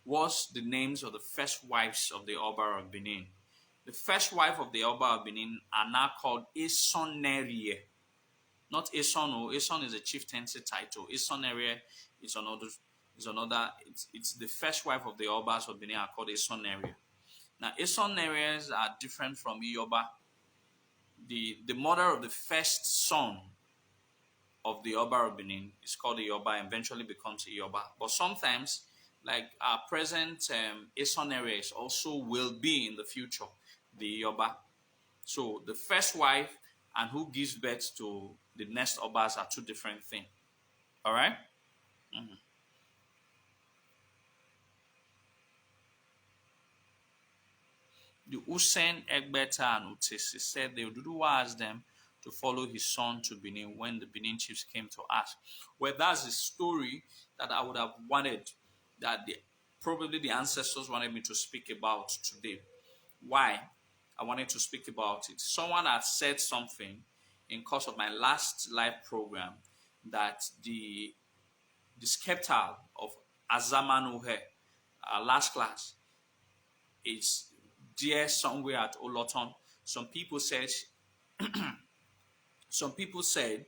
was the names of the first wives of the Oba of Benin. The first wife of the Oba of Benin are now called Esonerie. Not Esono. Eson is a chieftaincy title. Esonerie is another. It's the first wife of the Obas of Benin are called Esonerie. Now Esoneries are different from Iyoba. The mother of the first son of the Oba of Benin is called Iyoba, eventually becomes Iyoba. But sometimes, like our present Eson areas also will be in the future, the Iyoba. So the first wife and who gives birth to the next Obas are two different things. All right? Mhm. The Usain, Egbeta, and Utesi said the Oduduwa asked them to follow his son to Benin when the Benin chiefs came to ask. Well, that's a story that I would have wanted, that probably the ancestors wanted me to speak about today. Why? I wanted to speak about it. Someone had said something in course of my last live program that the scepter of Azamanuhe, our last class, is there somewhere at Oloton. Some people said some people said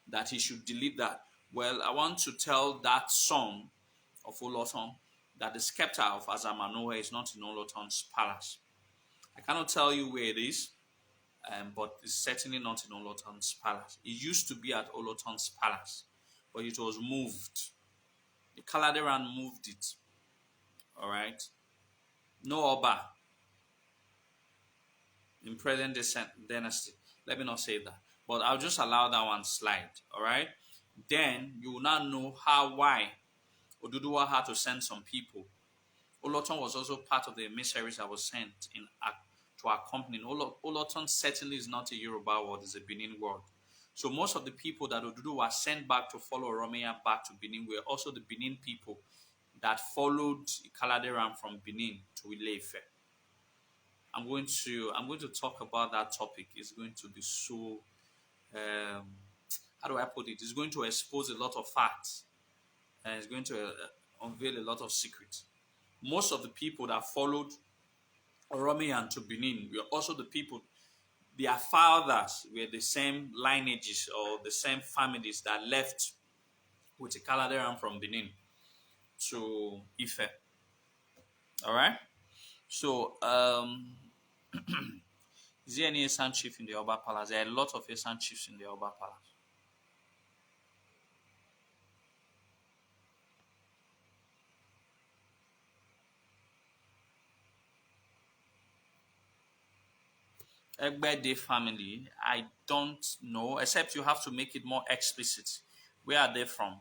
that he should delete that. Well, I want to tell that son of Oloton that the scepter of Azamanoa is not in Oloton's palace. I cannot tell you where it is, but it's certainly not in Oloton's palace. It used to be at Oloton's palace, but it was moved. The Kaladeran moved it. All right. No Oba in present dynasty. Let me not say that. But I'll just allow that one slide. All right. Then you will now know why Oduduwa had to send some people. Oloton was also part of the emissaries that was sent to accompany. Oloton certainly is not a Yoruba word, it's a Benin word. So most of the people that Oduduwa sent back to follow Oromia back to Benin were also the Benin people that followed Kaladeran from Benin to Ile-Ife. I'm going to talk about that topic. It's going to be so how do I put it? It's going to expose a lot of facts, and it's going to unveil a lot of secrets. Most of the people that followed Oromiyan to Benin were also the people, their fathers were the same lineages or the same families that left with the Kaladeran from Benin to Ife. All right. So, is there any Esan chief in the Oba Palace? There are a lot of Esan chiefs in the Oba Palace. Egbede family, I don't know, except you have to make it more explicit. Where are they from?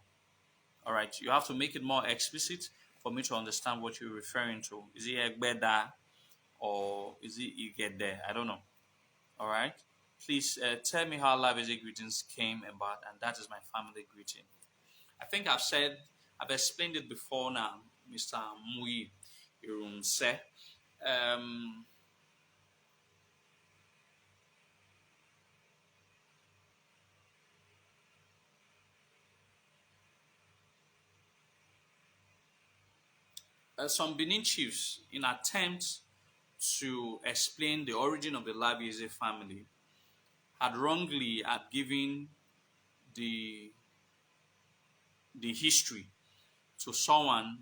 All right, you have to make it more explicit for me to understand what you're referring to. Is it Egbeda or is it Igede? I don't know. All right. Please tell me how Live Music Greetings came about, and that is my family greeting. I think I've explained it before now, Mr. Mui Irunse. Um, some Benin chiefs, in attempt to explain the origin of the Labiese family, had wrongly had given the the history to someone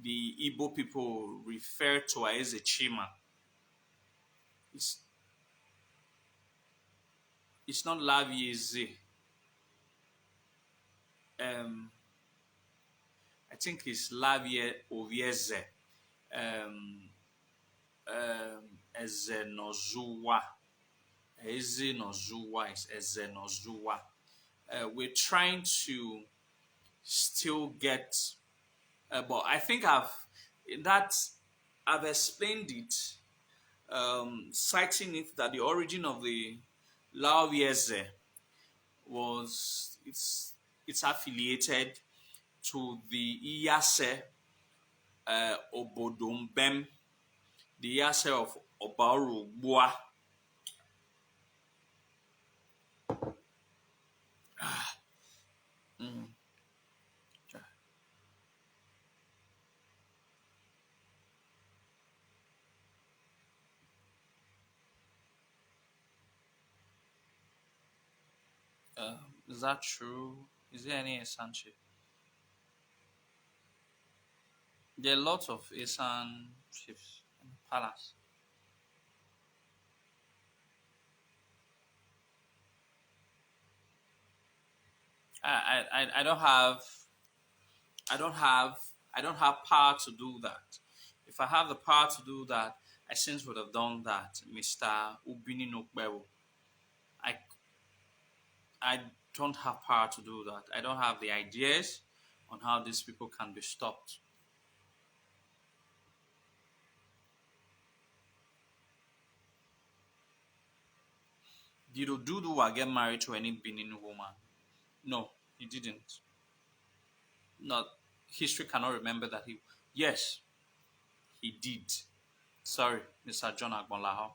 the Igbo people refer to as a Chima. It's, it's not Labiese. Um, I think it's Lavie Ovieze. Um, Ezenozuwa. Ezenozuwa is Ezenozuwa. We're trying to still get, but I think that I've explained it, citing it that the origin of the Laovieze was it's affiliated to the Iyase Obodombem, the Iyase of Obarugbua. Mm. Is that true? Is there any Esanche? There are lots of Esan chiefs in the palace. I don't have I don't have I don't have power to do that. If I have the power to do that, I since would have done that, Mr. Ubini Nokbewo. I I don't have power to do that. I don't have the ideas on how these people can be stopped. Did Oduduwa get married to any Benin woman? No, he didn't. Not history cannot remember that he. Yes, he did. Sorry, Mr. John Agbonlaho.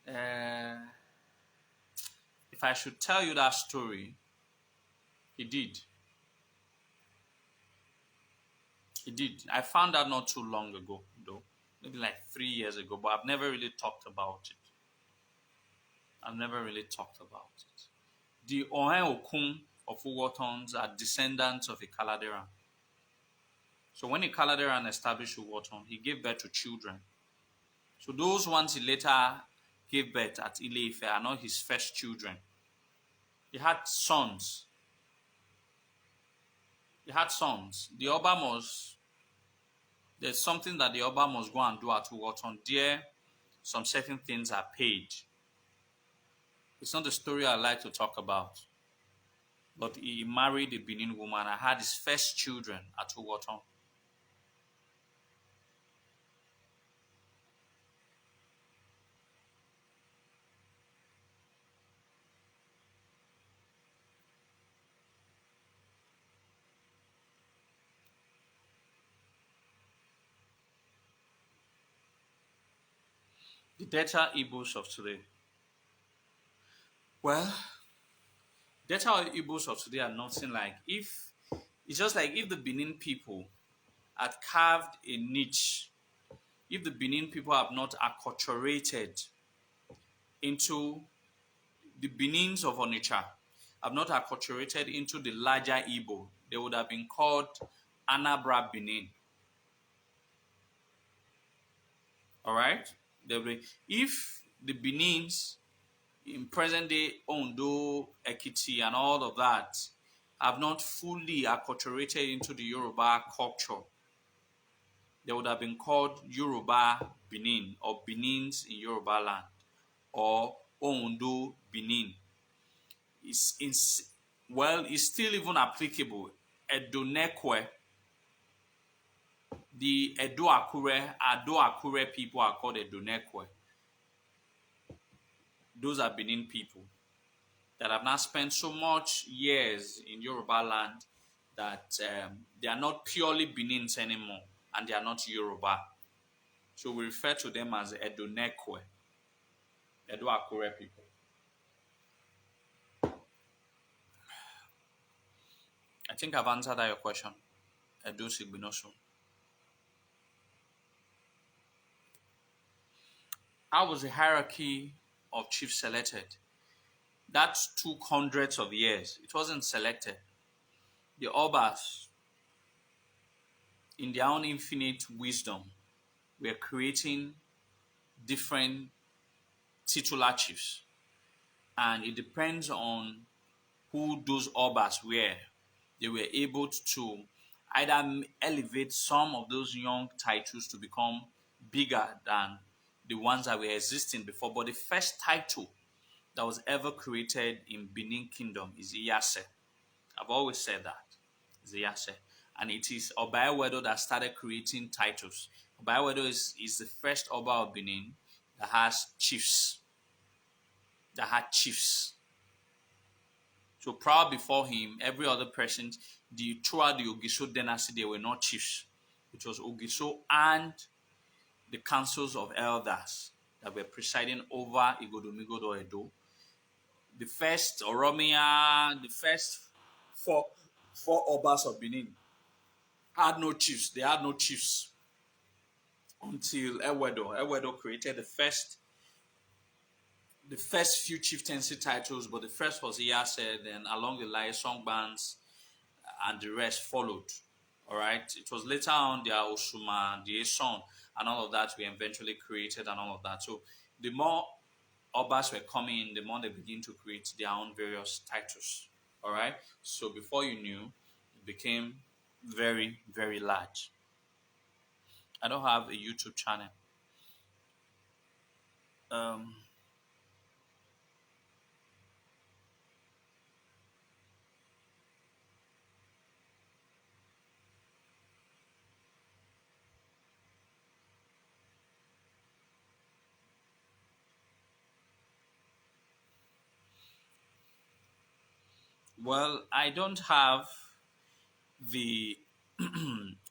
Uh, if I should tell you that story, he did. He did. I found out not too long ago, though. Maybe like 3 years ago, but I've never really talked about it. I've never really talked about it. The Ohen Okun of Uwotons are descendants of Ikaladeran. So when Ikaladeran established Uwoton, he gave birth to children. So those ones he later gave birth at Ile-Ife are not his first children. He had sons. He had sons. The Oba must, there's something that the Oba must go and do at Uwoton. There, some certain things are paid. It's not the story I like to talk about. But he married a Benin woman and had his first children at Uwoton. The Delta Igbos of today. Well, Delta Igbos of today are nothing like if it's just like if the Benin people had carved a niche, if the Benin people have not acculturated into the Benins of Onitsha, have not acculturated into the larger Igbo, they would have been called Anambra Benin. All right? If the Benins in present day Ondo, Ekiti, and all of that have not fully acculturated into the Yoruba culture, they would have been called Yoruba Benin or Benins in Yoruba land or Ondo Benin is in, well, it's still even applicable. Edonekwe, the Ado Akure people are called Edonekwe. Those are Benin people that have now spent so much years in Yoruba land that they are not purely Benins anymore and they are not Yoruba. So we refer to them as Edonekwe, Edo Akure people. I think I've answered that your question. Edo Sigbinosu. How was the hierarchy of chiefs selected? That took hundreds of years. It wasn't selected. The Obas, in their own infinite wisdom, were creating different titular chiefs. And it depends on who those Obas were. They were able to either elevate some of those young titles to become bigger than the ones that were existing before. But the first title that was ever created in Benin Kingdom is Iyase. I've always said that. It's Iyase. And it is Obaewedo that started creating titles. Obaewedo is the first Oba of Benin that has chiefs. That had chiefs. So proud before him, every other person, throughout the Ogiso dynasty, they were not chiefs. It was Ogiso and the councils of elders that were presiding over Igodomigodo Edo. The first Oromia, the first four Obas of Benin had no chiefs. They had no chiefs until Ewedo. Ewedo created the first few chieftaincy titles, but the first was Iyase, then along the line, Songbands and the rest followed. All right. It was later on the Osuma, the Eson, and all of that we eventually created and all of that. So the more Obas were coming in, the more they begin to create their own various titles. All right. So before you knew, it became very, very large. I don't have a YouTube channel. Well, I don't have the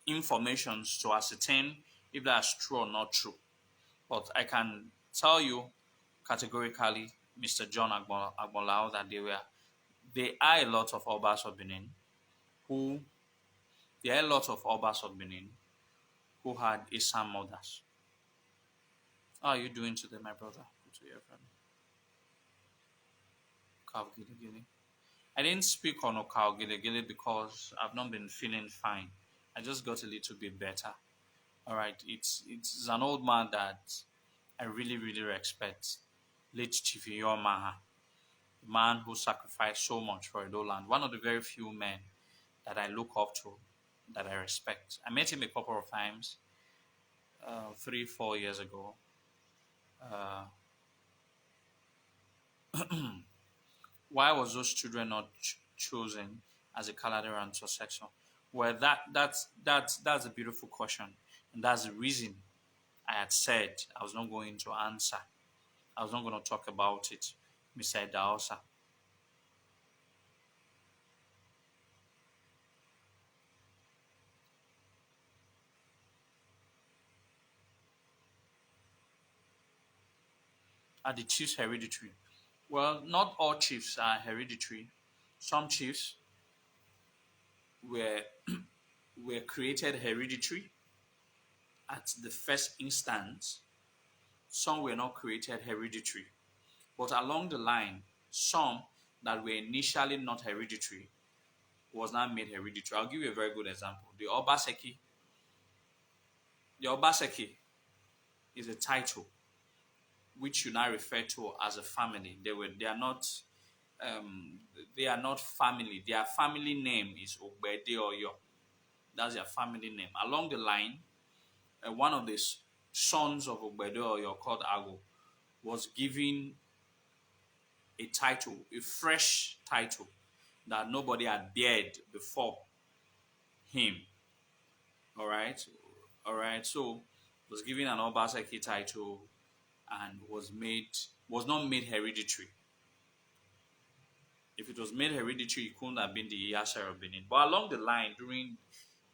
information to ascertain if that's true or not true. But I can tell you categorically, Mr. John Agbolao, that there are a lot of Obas of Benin who there are a lot of Obas of Benin who had Isam mothers. How are you doing today, my brother? Good to hear from you. Kav I didn't speak on Okao Gile because I've not been feeling fine. I just got a little bit better. All right, it's an old man that I really, really respect. Late Chief Maha, the man who sacrificed so much for Edo land. One of the very few men that I look up to, that I respect. I met him a couple of times, 3-4 years ago. Why was those children not chosen as a Kaladaran successor? Well, that's a beautiful question, and that's the reason I had said I was not going to answer. I was not going to talk about it, Mr. Daosa. Are the chiefs hereditary? Well, not all chiefs are hereditary. Some chiefs were were created hereditary at the first instance. Some were not created hereditary. But along the line, some that were initially not hereditary was now made hereditary. I'll give you a very good example. The Obaseki. The Obaseki is a title which you now refer to as a family. They are not family. Their family name is Ogbede Oyo. That's their family name. Along the line, one of these sons of Ogbedo, you're called Ago, was given a title, a fresh title that nobody had dared before him. All right, all right. So was given an Obaseki title and was not made hereditary. If it was made hereditary, it couldn't have been the Iyase of Benin. But along the line, during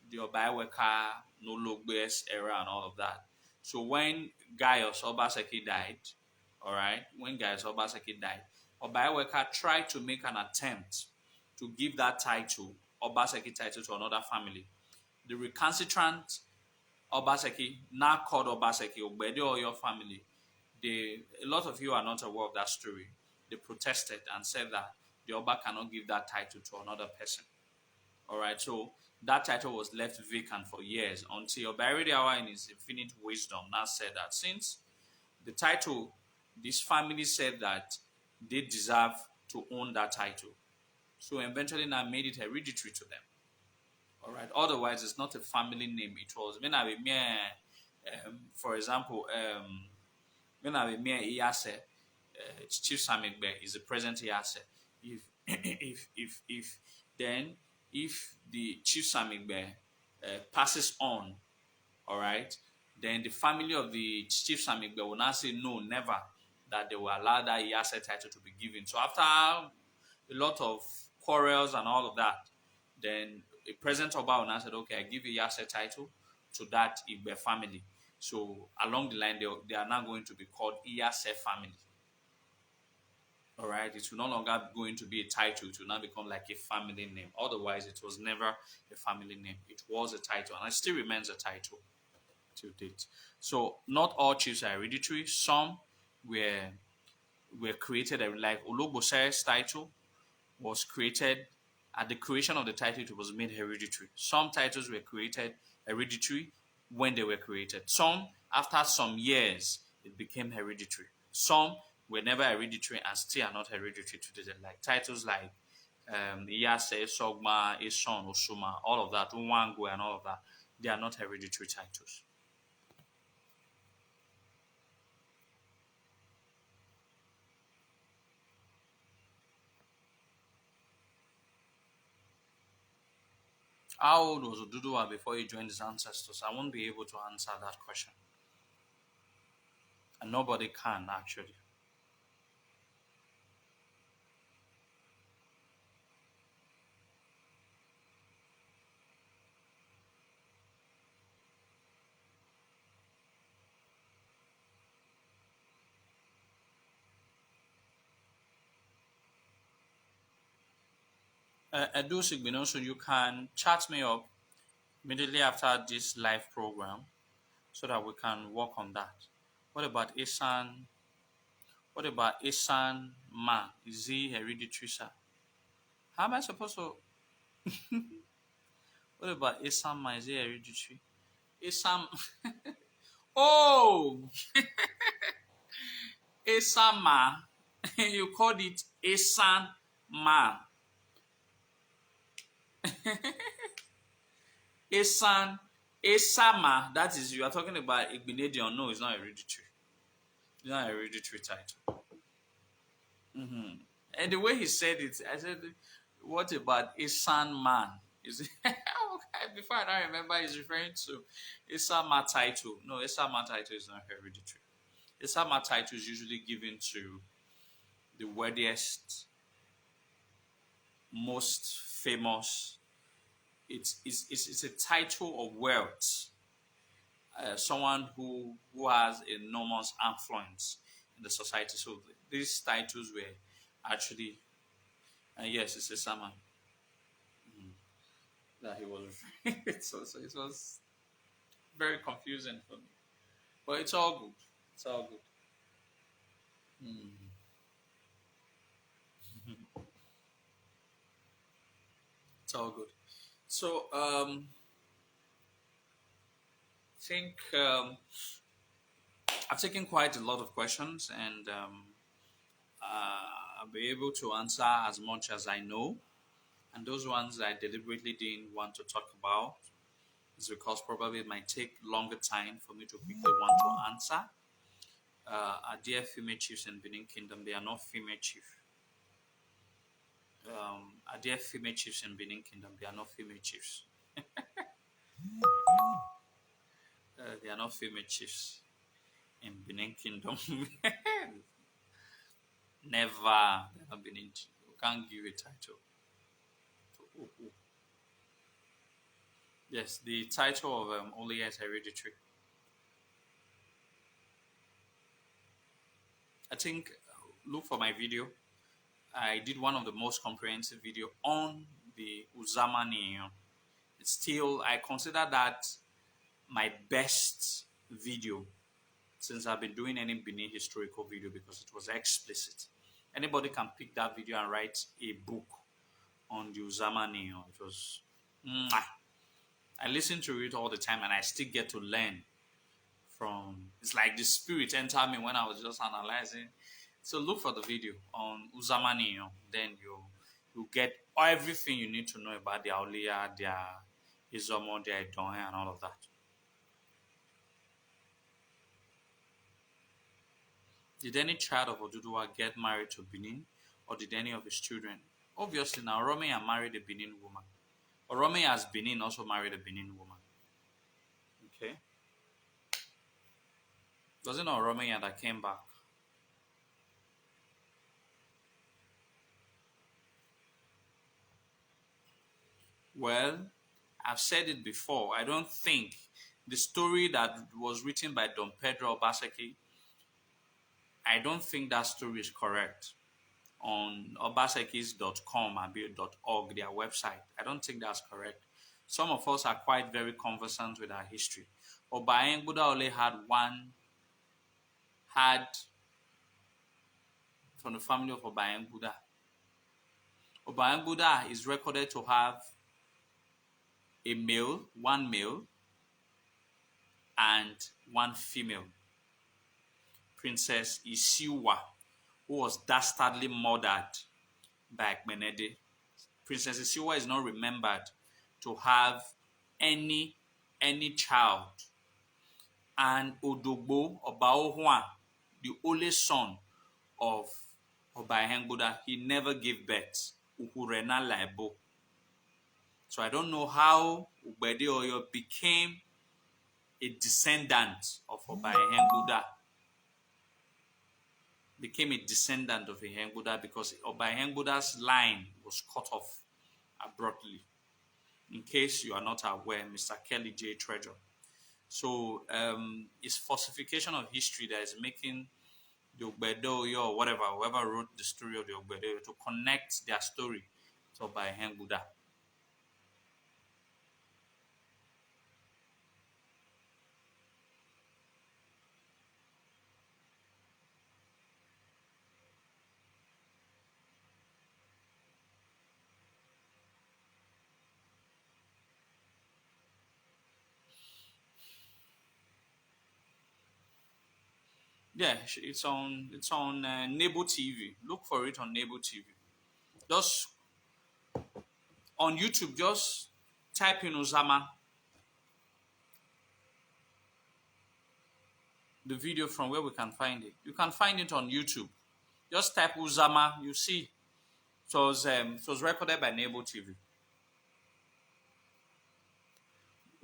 the Obaiweka, Nologbe's era and all of that. So when Gaius Obaseki died, all right, when Gaius Obaseki died, Obaiweka tried to make an attempt to give that title, Obaseki title, to another family. The recalcitrant Obaseki, now called Obaseki, Ogbede Oyo family, a lot of you are not aware of that story. They protested and said that the Oba cannot give that title to another person. All right, so that title was left vacant for years until Obairedeawa, in his infinite wisdom, now said that since the title, this family said that they deserve to own that title. So eventually now made it hereditary to them. All right. Otherwise, it's not a family name. It was when I for example, when I Iyase, Chief Samigbe is the present Iyase. If if then if the Chief Samigbe passes on, all right, then the family of the Chief Samigbe will now say no, never, that they will allow that Iyase title to be given. So after a lot of quarrels and all of that, then the present Oba will now said, okay, I give Iyase title to that Igbe family. So along the line, they are now going to be called Iyase family. All right, it will no longer going to be a title. It will now become like a family name. Otherwise, it was never a family name. It was a title, and it still remains a title to date. So not all chiefs are hereditary. Some were created like Ologbose's title was created. At the creation of the title, it was made hereditary. Some titles were created hereditary when they were created. Some, after some years, it became hereditary. Some were never hereditary and still are not hereditary today. Like titles like Iyase, Sogma, Eson, Osuma, all of that, Unwangu, and all of that, they are not hereditary titles. How old was Oduduwa before he joined his ancestors? I won't be able to answer that question. And nobody can, actually. Edu Sigbinoso, you can chat me up immediately after this live program so that we can work on that. What about Isan? What about Isan Ma? Is he hereditary, sir? How am I supposed to? What about Isan Ma? Is he hereditary? Isan. Oh, Isan Ma. You called it Isan Ma. Isan. Isama. That is, you are talking about Igbinedion. No, it's not hereditary. It's not a hereditary title. And the way he said it, I said, what about Isan Man? Is it, okay, before I don't remember, he's referring to Isama title. No, Isama title is not hereditary. Isama title is usually given to the wealthiest, most famous. It's a title of wealth. Someone who has enormous influence in the society. So these titles were actually, yes, it's a Sama that he was. So it was very confusing for me, but it's all good. It's all good. Mm. It's all good. So I think I've taken quite a lot of questions, and I'll be able to answer as much as I know. And those ones I deliberately didn't want to talk about, It's because probably it might take longer time for me to quickly want to answer. Are there female chiefs in Benin Kingdom? They are not female chiefs. Are there female chiefs in Benin Kingdom? They are not female chiefs. They are not female chiefs in Benin Kingdom. Never. They have Benin chief. You can't give a title. Yes, the title of Olia is hereditary. I think look for my video. I did one of the most comprehensive video on the Uzamani. It's still, I consider that my best video since I've been doing any Benin historical video because it was explicit. Anybody can pick that video and write a book on the Uzamani. It was, I listen to it all the time and I still get to learn from, it's like the spirit entered me when I was just analyzing. So look for the video on Uzamani, then you get everything you need to know about their Aulia, their Izomo, their Idonhe, and all of that. Did any child of Oduduwa get married to Benin, or did any of his children? Obviously, now Oromia married a Benin woman. Oromia as Benin also married a Benin woman. Okay. Was it not Oromia that came back? Well, I've said it before. I don't think the story that was written by Don Pedro Obaseki, I don't think that story is correct. On obasekis.com and .org, their website, I don't think that's correct. Some of us are quite very conversant with our history. Obaengbuda only had from the family of Obaengbuda. Obaengbuda is recorded to have one male, and one female. Princess Isiwa, who was dastardly murdered by Akmenede. Princess Isiwa is not remembered to have any child. And Odogbo Obaohua, the only son of Obaengbuda, he never gave birth. Ukurena Laibo. So I don't know how Ugbede Oyo became a descendant of Obaengbuda. Became a descendant of Ihengbuda because Obaengbuda's line was cut off abruptly. In case you are not aware, Mr. Kelly J. Treasure. So it's falsification of history that is making the Ogbedeoyo or whoever wrote the story of the Ogbedeoyo to connect their story to Obaengbuda. Yeah, it's on Nebo TV. Look for it on Nebo TV. Just on YouTube, just type in Uzama. The video from where we can find it. You can find it on YouTube. Just type Uzama, you see. It was recorded by Nebo TV.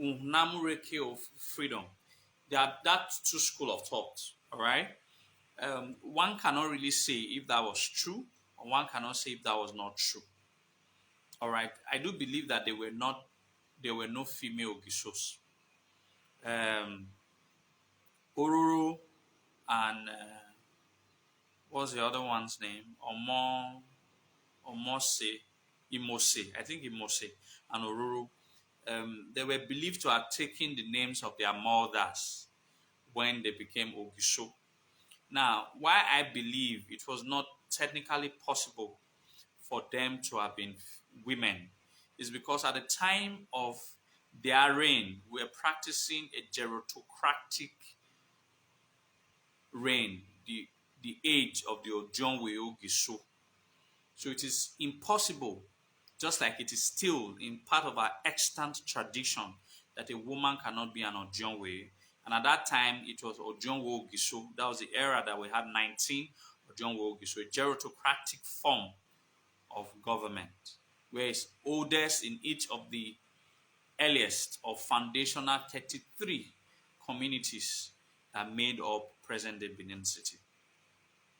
Namureke of Freedom. That's two school of thought. All right. One cannot really say if that was true, or one cannot say if that was not true. All right. I do believe that there were no female Gishos. Ororo and what's the other one's name? Imose. I think Imose and Ororo. They were believed to have taken the names of their mothers when they became Ogisho. Now, why I believe it was not technically possible for them to have been women is because at the time of their reign, we were practicing a gerontocratic reign, the age of the Ojonwe Ogisho. So it is impossible, just like it is still in part of our extant tradition, that a woman cannot be an Ojonwe. And at that time, it was Ojonwo Ogiso. That was the era that we had 19 Ojonwo Ogiso, a gerontocratic form of government, where it's oldest in each of the earliest or foundational 33 communities that made up present-day Benin City.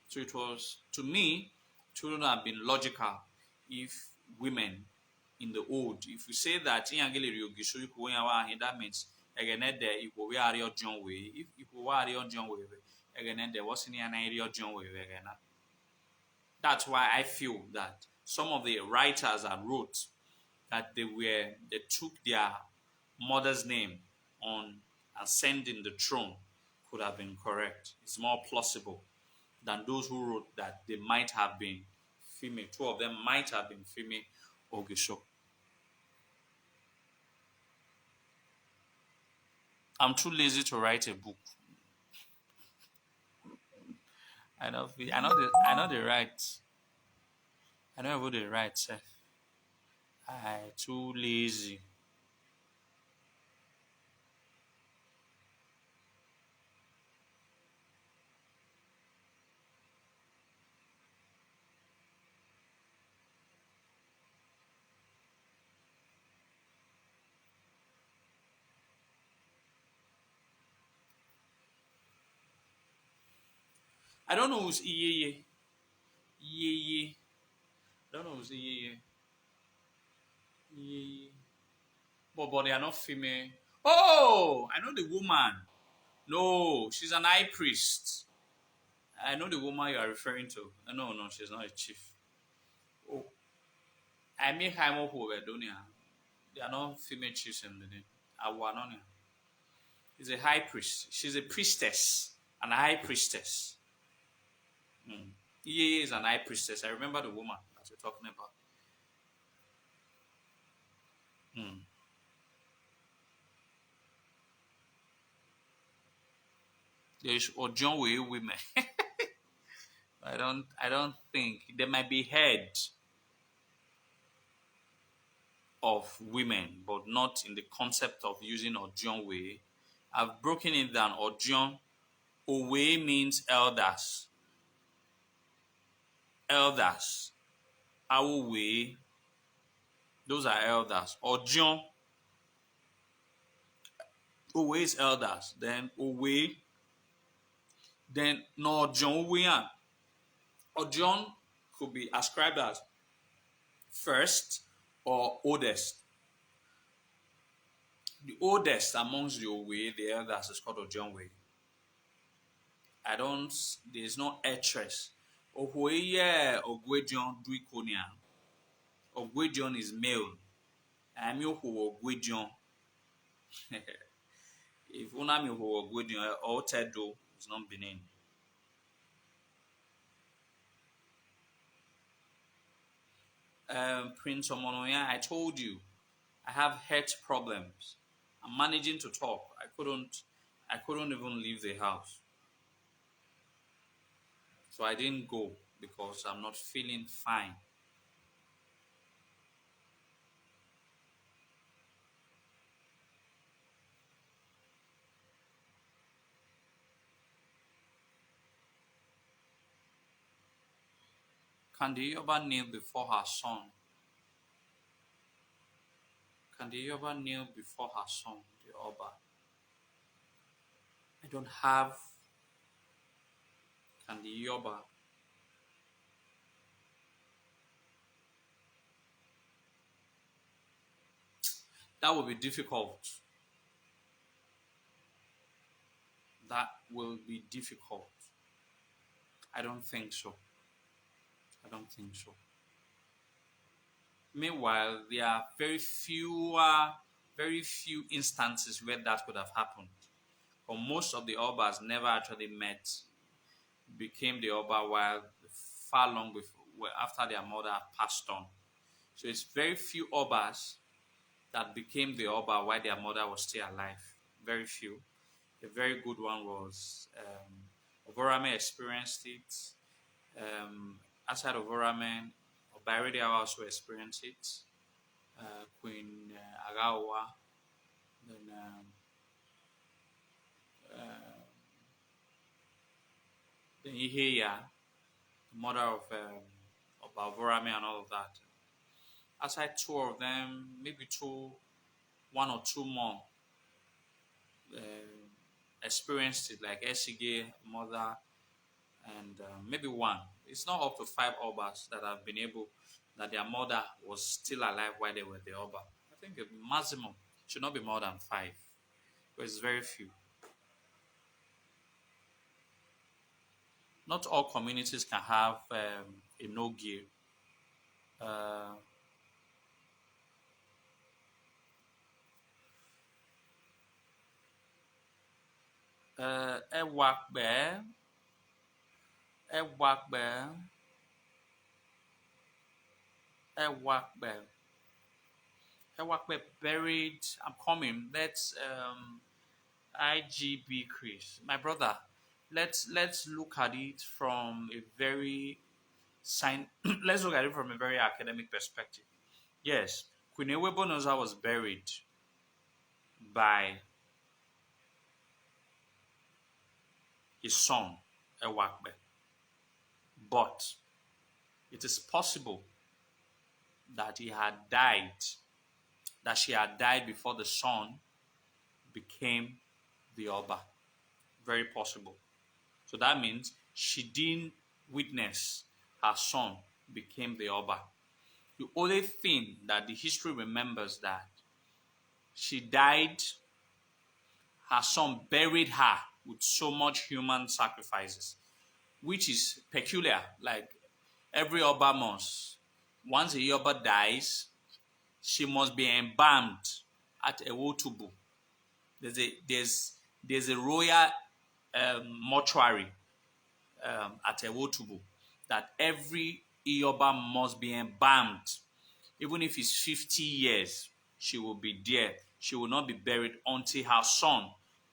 So it was, to me, it would have been logical if women in the old, if we say that that means again there if we are your John way, if we are your John way, again there wasn't any John way again. That's why I feel that some of the writers that wrote that they took their mother's name on ascending the throne could have been correct. It's more plausible than those who wrote that they might have been female. Two of them might have been female Ogisho. I'm too lazy to write a book. I know the right. I know about the right self. I too lazy. I don't know who's Iyeye. Iyeye. I don't know who's Iyeye. Iyeye. But they are not female. Oh, I know the woman. No, she's an high priest. I know the woman you are referring to. No, she's not a chief. Oh, I mean, I'm Donia. They are not female chiefs in the name. Awanonia. Is a high priest. She's a priestess, an high priestess. Iyeye is an high priestess. I remember the woman that you're talking about. There's Ojonwe women. I don't think there might be head of women, but not in the concept of using Ojonwe. I've broken it down. Ojon Owe means elders. Elders. Awowe. Those are elders. Ojon. Owe is elders. Then Owe. Then no Ojon Owean. Ojon could be ascribed as first or oldest. The oldest amongst the Owe, the elders, is called Ojonwe. There's no heiress. Ohoye Ogwedion Duikonia. Ogwedion is male. I'm your Ogwedion. If Unami Ogwedion or Tedo is not Benin. Prince Omonoya, I told you, I have health problems. I'm managing to talk. I couldn't even leave the house. So I didn't go because I'm not feeling fine. Can the Yoruba kneel before her son? Can the Yoruba kneel before her son, the Oba? I don't have. Can the Yoruba? That will be difficult. That will be difficult. I don't think so. I don't think so. Meanwhile, there are very few instances where that could have happened. But most of the Obas never actually met, became the Oba while far long before, after their mother passed on. So it's very few Obas that became the Oba while their mother was still alive. Very few. A very good one was Ovorame experienced it. Outside of Orame, Obairede also experienced it. Queen Agawa, Then uh, then Iheya, the mother of Balvorami and all of that. Aside two of them, maybe one or two more experienced it, like Esige, mother, and maybe one. It's not up to five Obas that have been able, that their mother was still alive while they were the Oba. I think the maximum should not be more than five, but it's very few. Not all communities can have a no gear. Uh, Ewakbe, Ewakbe, Ewakbe, Ewakbe buried. I'm coming. Let's IGB Chris, my brother. Let's look at it from a very let's look at it from a very academic perspective. Yes, Queen Ewebonoza was buried by his son Ewakbe, but it is possible that he had died, that she had died before the son became the Oba. Very possible. So that means she didn't witness her son became the Oba. The only thing that the history remembers that she died, her son buried her with so much human sacrifices, which is peculiar. Like every Oba must, once a Yoba dies, she must be embalmed at Ewotubu. There's a royal mortuary at Ewotubu that every Iyoba must be embalmed. Even if it's 50 years, she will be there. She will not be buried until her son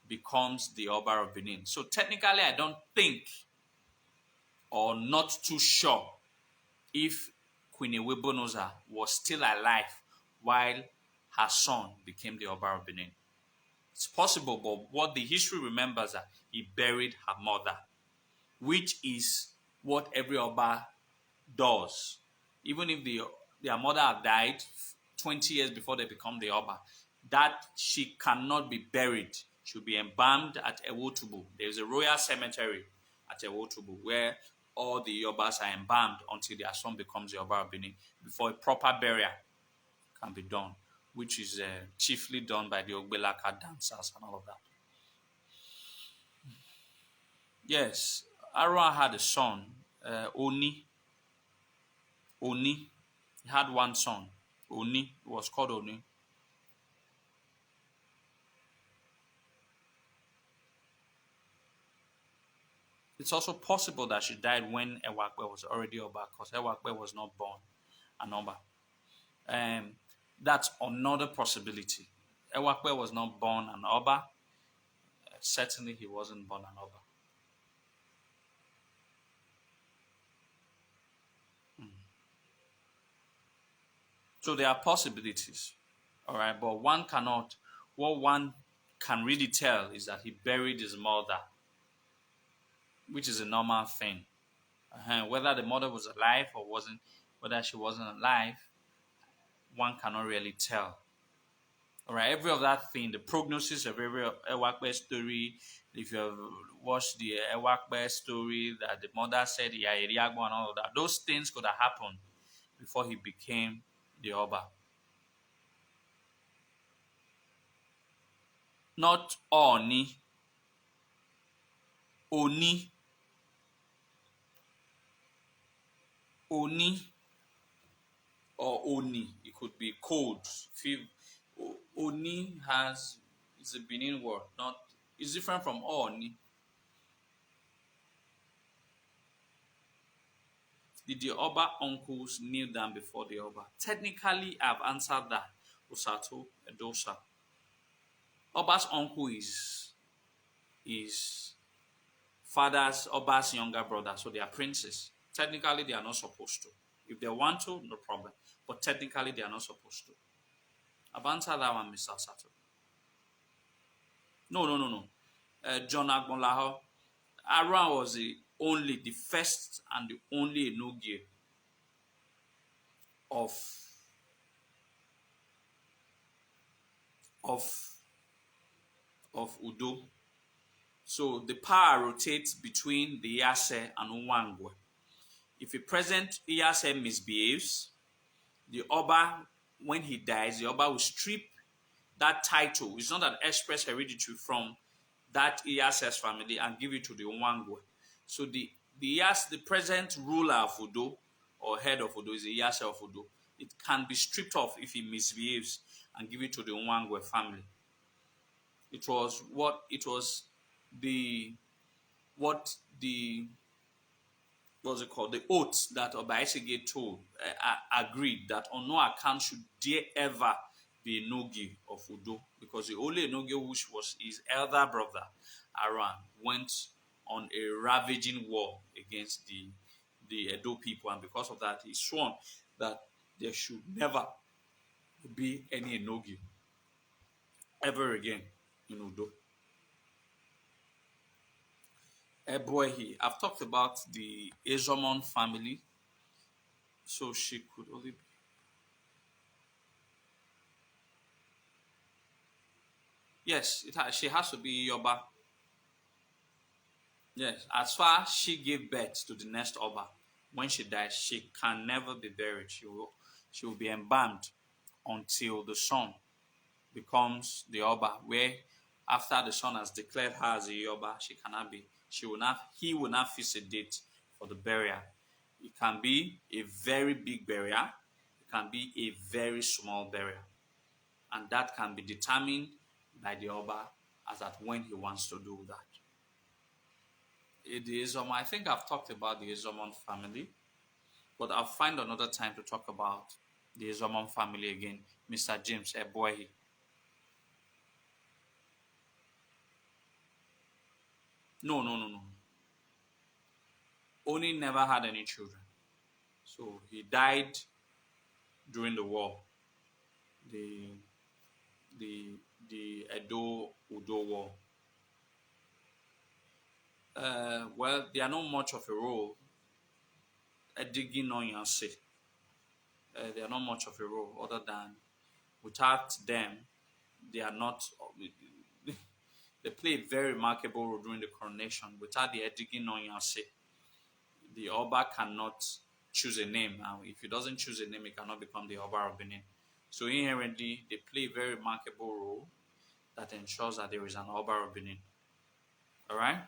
becomes the Oba of Benin. So technically, I don't think, or not too sure, if Queen Ewebonoza was still alive while her son became the Oba of Benin. It's possible, but what the history remembers that he buried her mother, which is what every Oba does. Even if their mother had died 20 years before they become the Oba, that she cannot be buried. She'll be embalmed at Ewotubu. There's a royal cemetery at Ewotubu where all the Obas are embalmed until their son becomes the Oba of Benin before a proper burial can be done, which is chiefly done by the Ogbelaka dancers and all of that. Yes, Aaron had a son, Oni. Oni. He had one son, Oni. He was called Oni. It's also possible that she died when Ewakwe was already Oba, because Ewakwe was not born an Oba. That's another possibility. Ewakwe was not born an Oba. Certainly, he wasn't born an Oba. So there are possibilities, all right. But one cannot. What one can really tell is that he buried his mother, which is a normal thing. Whether the mother was alive or wasn't, whether she wasn't alive, one cannot really tell. All right, every of that thing, the prognosis of every Ewakbe story. If you have watched the Ewakbe story that the mother said, yeah, and all of that, those things could have happened before he became the Oba. Not Oni. Oni. Oni or Oni. It could be cold. Oni is a Benin word. Not, it's different from Oni. Did the Oba uncles kneel down before the Oba? Technically, I've answered that. Osato Edosa. Oba's uncle is father's Oba's younger brother, so they are princes. Technically, they are not supposed to. If they want to, no problem. But technically, they are not supposed to. I've answered that one, Mr. Sato. No. John Agbonlaho. Aran was the first and the only Enogie of of Udo. So the power rotates between the Iyase and Nwangwe. If a present Iyase misbehaves, the Oba, when he dies, the Oba will strip that title. It's not an express hereditary from that Iyase's family and give it to the Nwangwe. So the present ruler of Udo or head of Udo is the Iyase of Udo. It can be stripped off if he misbehaves and give it to the Nwangwe family. It was the what's it called? The oath that Obaisege told agreed that on no account should there ever be a Nogi of Udo, because the only Nogi which was his elder brother Aran went on a ravaging war against the Edo people, and because of that, he sworn that there should never be any Enogi ever again in Udo. Eboehi, I've talked about the Ezomon family, so she could only be. Yes, she has to be Yoba. Yes, as far as she gave birth to the next Oba, when she dies, she can never be buried. She will be embalmed until the son becomes the Oba, where after the son has declared her as a Oba, she cannot be. He will not fix a date for the burial. It can be a very big burial, it can be a very small burial. And that can be determined by the Oba as at when he wants to do that. I think I've talked about the Ezomon family, but I'll find another time to talk about the Ezomon family again. Mr. James Eboehi. No. Oni never had any children. So he died during the war. The Edo Udo War. Well, they are not much of a role. Digging on your say. They are not much of a role, other than without them, they are not. They play a very remarkable role during the coronation. Without the Edigin Onyanse, the Oba cannot choose a name. Now, if he doesn't choose a name, he cannot become the Oba of Benin. So inherently, they play a very remarkable role that ensures that there is an Oba of Benin. All right.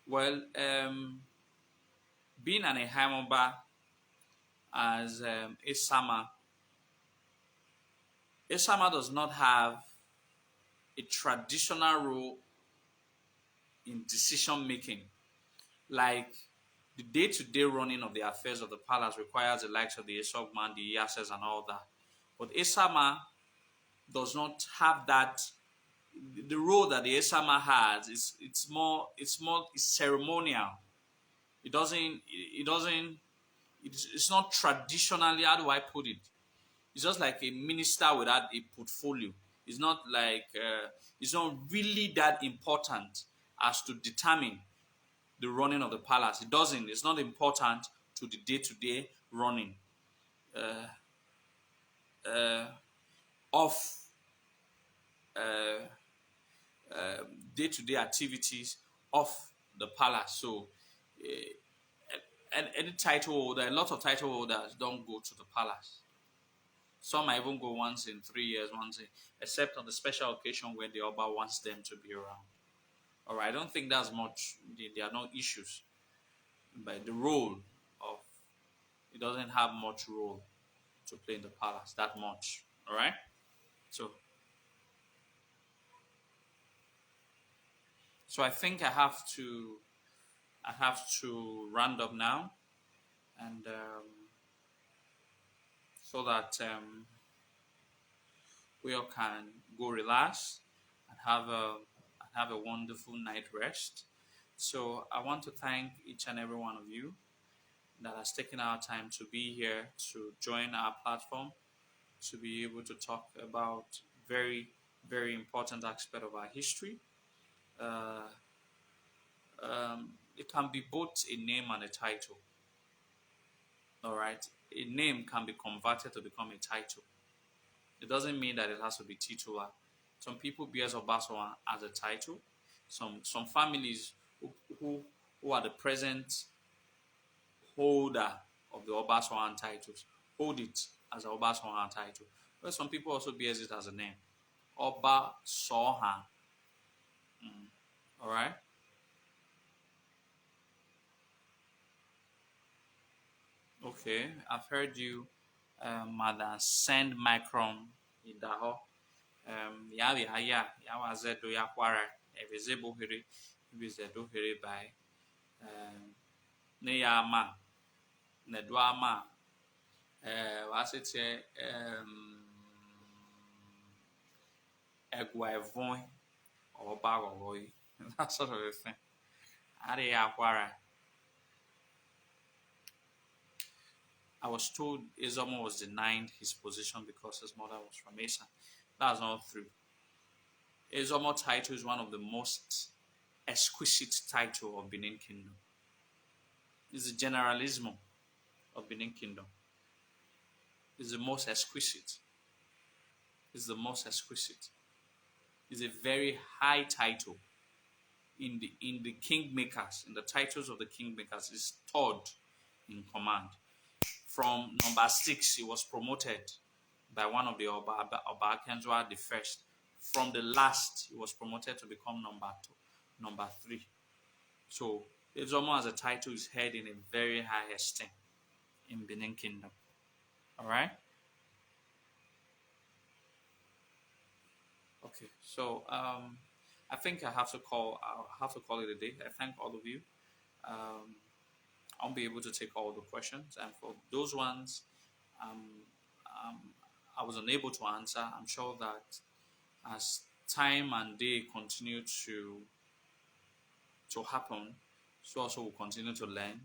Well, being an Ehaimoba as Esama does not have a traditional role in decision making. Like the day-to-day running of the affairs of the palace requires the likes of the Esogman, the Iyases, and all that. But Esama does not have that. The role that the Esama has is it's more ceremonial. It's not traditionally, how do I put it? It's just like a minister without a portfolio. It's not like it's not really that important as to determine the running of the palace. It's not important to the day-to-day running of day-to-day activities of the palace. So any title holder, a lot of title holders don't go to the palace. Some might even go once in 3 years, except on the special occasion when the Oba wants them to be around. All right, I don't think that's much. There are no issues, but the role of it doesn't have much role to play in the palace that much. All right, so I think I have to round up now, and so that we all can go relax and have a wonderful night rest. So I want to thank each and every one of you that has taken our time to be here, to join our platform, to be able to talk about very, very important aspect of our history. Uh, it can be both a name and a title. All right, a name can be converted to become a title. It doesn't mean that it has to be titular. Some people bears Obasanjo as a title. Some families who, who are the present holder of the Obasanjo titles hold it as an Obasanjo title. But some people also bears it as a name. Oba Soha. All right. Okay, I've heard you, Madam Send Micron Idaho. Ya ya ya ya wazedo ya kwara. Evisible here. Evisible here by. Ne ya ama. Ne do ama. What's it say? Egwa evon or bag or boy. That sort of a thing. Ade ya kwara. I was told Izomo was denied his position because his mother was from Asa. That's not true. Izomo title is one of the most exquisite title of Benin Kingdom. It's the generalismo of Benin Kingdom. It's the most exquisite. It's the most exquisite. It's a very high title in the kingmakers, in the titles of the kingmakers. It's third in command. From number 6, he was promoted by one of the Oba Akenzoa the first. From the last, he was promoted to become number 3. So Izomo as a title is held in a very high esteem in Benin Kingdom. All right. Okay. So I think I'll have to call it a day. I thank all of you. Um, I'll be able to take all the questions, and for those ones um, um, I was unable to answer, I'm sure that as time and day continue to happen, so also we'll continue to learn,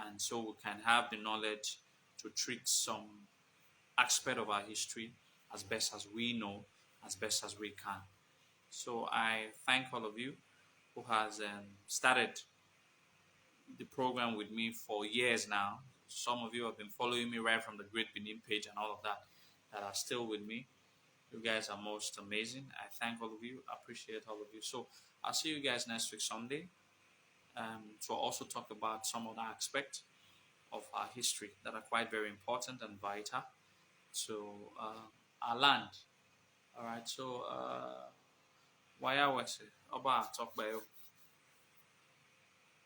and so we can have the knowledge to treat some aspect of our history as best as we know, as best as we can. So I thank all of you who has started the program with me for years now. Some of you have been following me right from the Great Benin page and all of that are still with me. You guys are most amazing. I thank all of you. Appreciate all of you. So I'll see you guys next week Sunday to also talk about some of the aspects of our history that are quite very important and vital to our land. All right. So why I was about talk by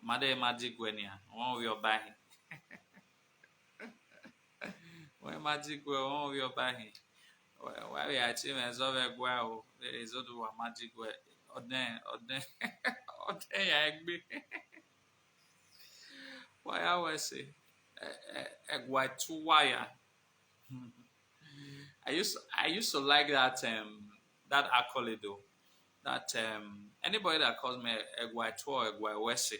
Made Magic Gwenia, one of your buying. When Magic one of your buying. Why we are achieving as of a guau, there is other magic way. Oden, Oden, I agree. Why I was say, a white two wire. I used to like that accolade though. That anybody that calls me a white two or a white west,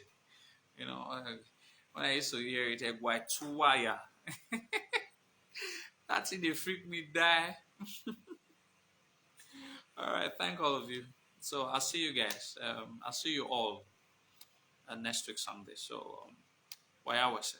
when I used to hear it, a white two wire. That's it, they freak me die. All right, thank all of you. So I'll see you guys. I'll see you all next week Sunday. So, why I was